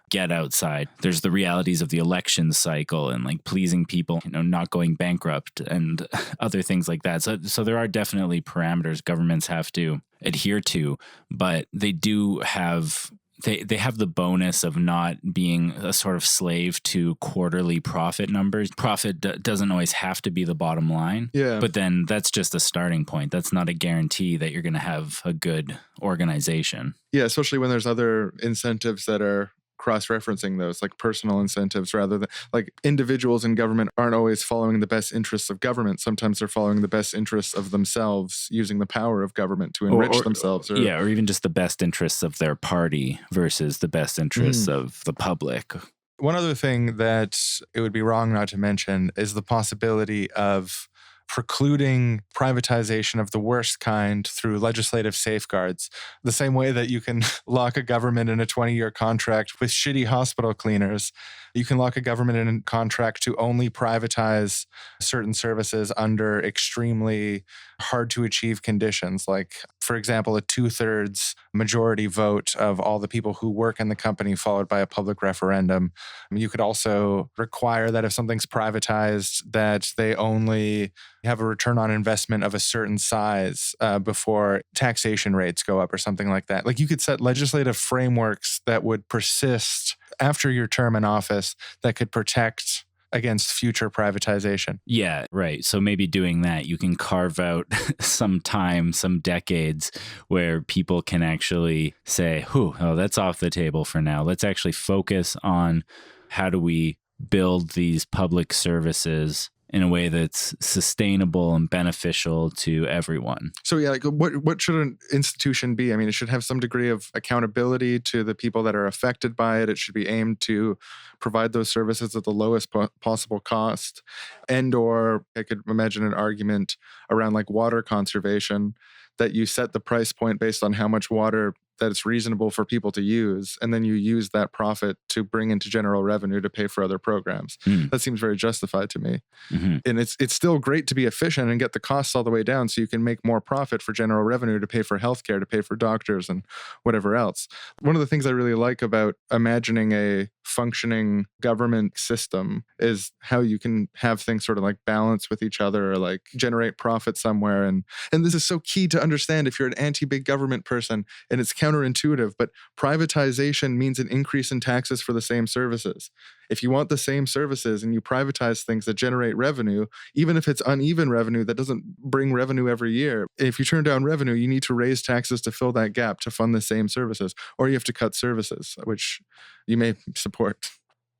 get outside. There's the realities of the election cycle and like pleasing people, not going bankrupt and other things like that. So there are definitely parameters governments have to adhere to, but they do have they have the bonus of not being a sort of slave to quarterly profit numbers. Profit doesn't always have to be the bottom line. Yeah. But then that's just a starting point. That's not a guarantee that you're going to have a good organization. Yeah, especially when there's other incentives that are cross-referencing those, like personal incentives rather than like individuals in government aren't always following the best interests of government. Sometimes they're following the best interests of themselves, using the power of government to enrich themselves. Or even just the best interests of their party versus the best interests of the public. One other thing that it would be wrong not to mention is the possibility of precluding privatization of the worst kind through legislative safeguards. The same way that you can lock a government in a 20-year contract with shitty hospital cleaners, you can lock a government in a contract to only privatize certain services under extremely hard to achieve conditions. Like, for example, a 2/3 majority vote of all the people who work in the company followed by a public referendum. You could also require that if something's privatized, that they only have a return on investment of a certain size before taxation rates go up or something like that. Like you could set legislative frameworks that would persist after your term in office that could protect against future privatization. Yeah, right. So maybe doing that, you can carve out some time, some decades where people can actually say, that's off the table for now. Let's actually focus on how do we build these public services in a way that's sustainable and beneficial to everyone. So yeah, like what should an institution be? I mean, it should have some degree of accountability to the people that are affected by it. It should be aimed to provide those services at the lowest possible cost. And or I could imagine an argument around like water conservation, that you set the price point based on how much water that it's reasonable for people to use, and then you use that profit to bring into general revenue to pay for other programs. That seems very justified to me. And it's still great to be efficient and get the costs all the way down so you can make more profit for general revenue to pay for healthcare, to pay for doctors and whatever else. One of the things I really like about imagining a functioning government system is how you can have things sort of like balance with each other or like generate profit somewhere. And this is so key to understand if you're an anti-big government person, and it's counterintuitive, but privatization means an increase in taxes for the same services. If you want the same services and you privatize things that generate revenue, even if it's uneven revenue that doesn't bring revenue every year, if you turn down revenue, you need to raise taxes to fill that gap to fund the same services, or you have to cut services, which you may support.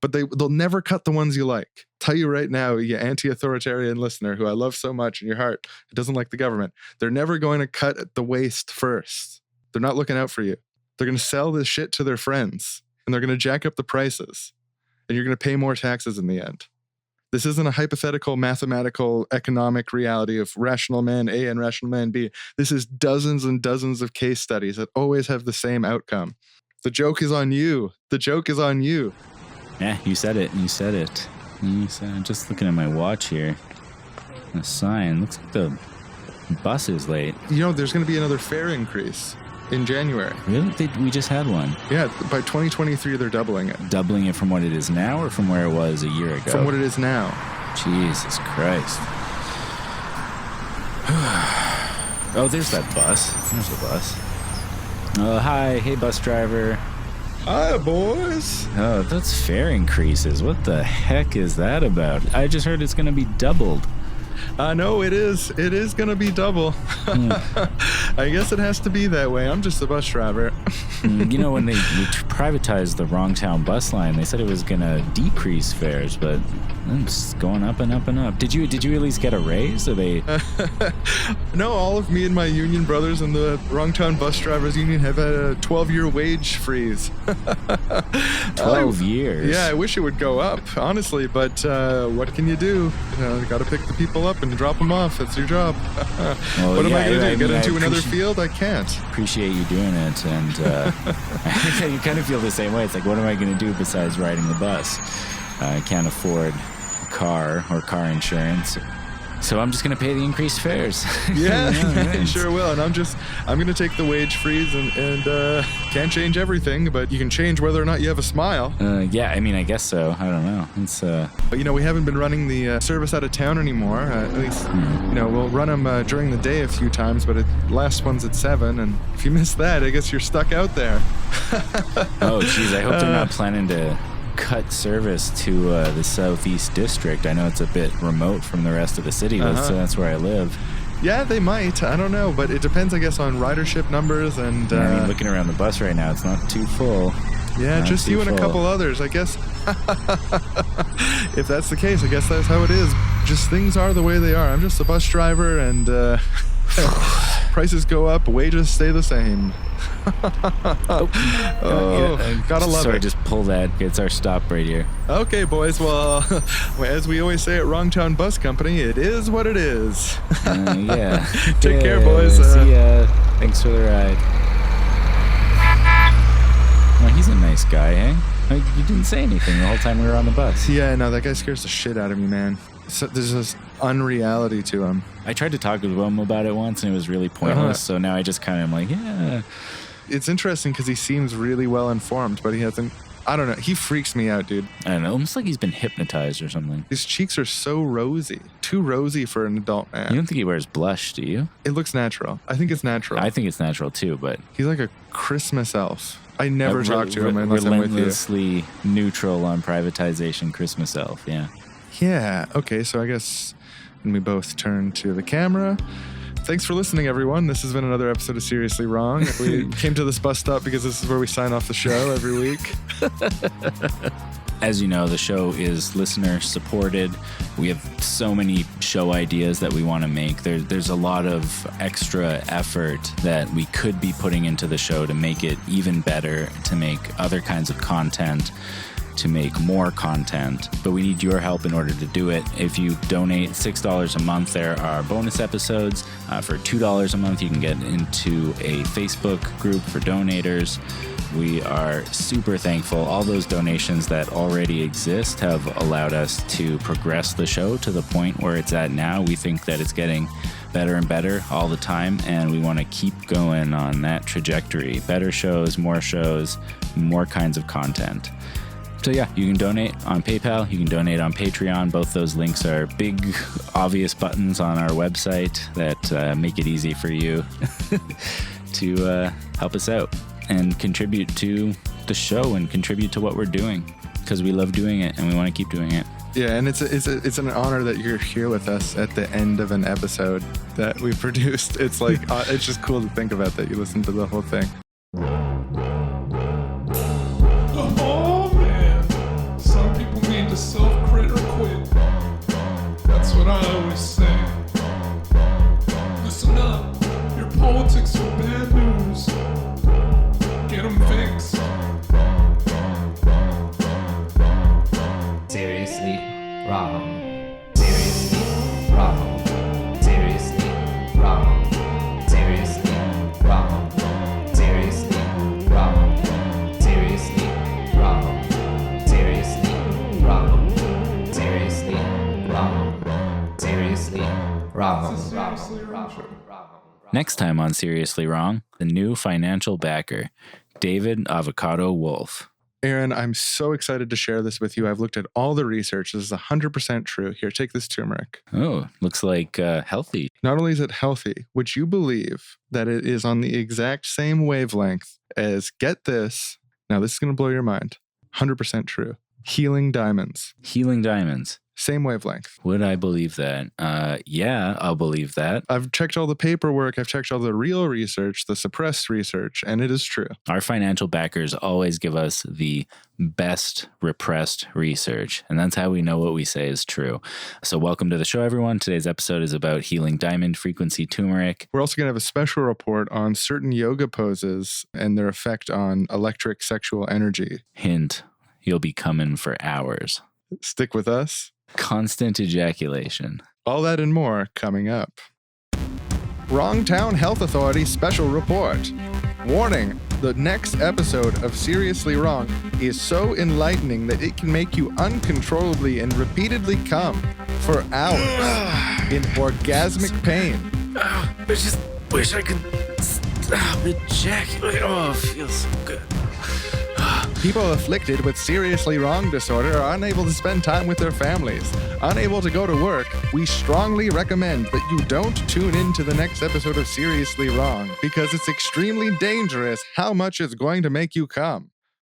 But they'll never cut the ones you like. Tell you right now, you anti-authoritarian listener who I love so much in your heart, who doesn't like the government, they're never going to cut at the waste first. They're not looking out for you. They're going to sell this shit to their friends, and they're going to jack up the prices, and you're going to pay more taxes in the end. This isn't a hypothetical, mathematical, economic reality of rational man A and rational man B. This is dozens and dozens of case studies that always have the same outcome. The joke is on you. The joke is on you. Yeah, you said it. You said it. I'm just looking at my watch here. The sign looks like the bus is late. You know, there's going to be another fare increase in January. Really? We just had one. Yeah, by 2023, they're doubling it. Doubling it from what it is now or from where it was a year ago? From what it is now. Jesus Christ. Oh, there's that bus. There's a bus. Oh, hi. Hey, bus driver. Hi, boys. Oh, that's fare increases. What the heck is that about? I just heard it's going to be doubled. I know it is. It is going to be double. I guess it has to be that way. I'm just a bus driver. You know, when they privatized the Wrongtown bus line, they said it was going to decrease fares, but it's going up and up and up. Did you at least get a raise? Or they? No, all of me and my union brothers in the Wrongtown Bus Drivers Union have had a 12-year wage freeze. 12 years? Yeah, I wish it would go up, honestly, but what can you do? You got to pick the people up and drop them off. That's your job. Well, what am I going to do? Get into I another field? I can't. Appreciate you doing it, and you kind of feel the same way. It's like, what am I going to do besides riding the bus? I can't afford a car or car insurance, so I'm just going to pay the increased fares. Yeah, you sure will. And I'm going to take the wage freeze and can't change everything, but you can change whether or not you have a smile. Yeah, I mean, I guess so. I don't know. It's But, you know, we haven't been running the service out of town anymore. At least, you know, we'll run them during the day a few times, but the last one's at 7. And if you miss that, I guess you're stuck out there. Oh, geez. I hope they're not planning to cut service to the Southeast District. I know it's a bit remote from the rest of the city, but so that's where I live. Yeah, they might. I don't know, but it depends, I guess, on ridership numbers and... I mean, looking around the bus right now, it's not too full. Yeah, not just you and a couple others, I guess. If that's the case, I guess that's how it is. Just things are the way they are. I'm just a bus driver, and prices go up, wages stay the same. Gotta love Sorry, it. just pull that. It's our stop right here. Okay, boys. Well, as we always say at Wrongtown Bus Company, it is what it is. Yeah. Take care, boys. See ya. Thanks for the ride. Well, he's a nice guy, eh? Like, you didn't say anything the whole time we were on the bus. Yeah, no, that guy scares the shit out of me, man. So, there's this unreality to him. I tried to talk to him about it once, and it was really pointless. So now I just kind of am like, yeah. It's interesting because he seems really well informed, but he hasn't. I don't know. He freaks me out, dude. I don't know. Almost like he's been hypnotized or something. His cheeks are so rosy. Too rosy for an adult man. You don't think he wears blush, do you? It looks natural. I think it's natural. I think it's natural too, but he's like a Christmas elf. I never talk to him unless I'm with you. Relentlessly neutral on privatization Christmas elf, yeah. Yeah. Okay, so I guess when we both turn to the camera. Thanks for listening, everyone. This has been another episode of Seriously Wrong. We came to this bus stop because this is where we sign off the show every week. As you know, the show is listener supported. We have so many show ideas that we want to make. There's a lot of extra effort that we could be putting into the show to make it even better, to make other kinds of content, to make more content, but we need your help in order to do it. If you donate $6 a month, there are bonus episodes. For $2 a month, you can get into a Facebook group for donators. We are super thankful. All those donations that already exist have allowed us to progress the show to the point where it's at now. We think that it's getting better and better all the time, and we want to keep going on that trajectory. Better shows, more kinds of content. So yeah, you can donate on PayPal, you can donate on Patreon. Both those links are big, obvious buttons on our website that make it easy for you to help us out and contribute to the show and contribute to what we're doing, because we love doing it and we want to keep doing it. Yeah, and it's an honor that you're here with us at the end of an episode that we produced. It's like it's just cool to think about that you listened to the whole thing. Oh man, some people need to self-crit or quit. That's what I always say. Listen up, your politics are bad news. Get them fixed. Seriously wrong. Seriously wrong. Seriously wrong. Seriously wrong. Seriously wrong. Seriously wrong. Seriously wrong. Seriously wrong. Seriously wrong. Seriously wrong. Next time on Seriously Wrong, the new financial backer, David Avocado Wolf. Aaron, I'm so excited to share this with you. I've looked at all the research. This is 100% true. Here, take this turmeric. Oh, looks like healthy. Not only is it healthy, would you believe that it is on the exact same wavelength as, get this, now this is going to blow your mind, 100% true, healing diamonds. Healing diamonds. Same wavelength. Would I believe that? Yeah, I'll believe that. I've checked all the paperwork. I've checked all the real research, the suppressed research, and it is true. Our financial backers always give us the best repressed research, and that's how we know what we say is true. So welcome to the show, everyone. Today's episode is about healing diamond frequency turmeric. We're also going to have a special report on certain yoga poses and their effect on electric sexual energy. Hint, you'll be coming for hours. Stick with us. Constant ejaculation. All that and more coming up. Wrongtown Health Authority Special Report. Warning, the next episode of Seriously Wrong is so enlightening that it can make you uncontrollably and repeatedly come for hours in orgasmic pain. I just wish I could stop ejaculating. Oh, it feels so good. People afflicted with seriously wrong disorder are unable to spend time with their families, unable to go to work. We strongly recommend that you don't tune in to the next episode of Seriously Wrong, because it's extremely dangerous how much it's going to make you come.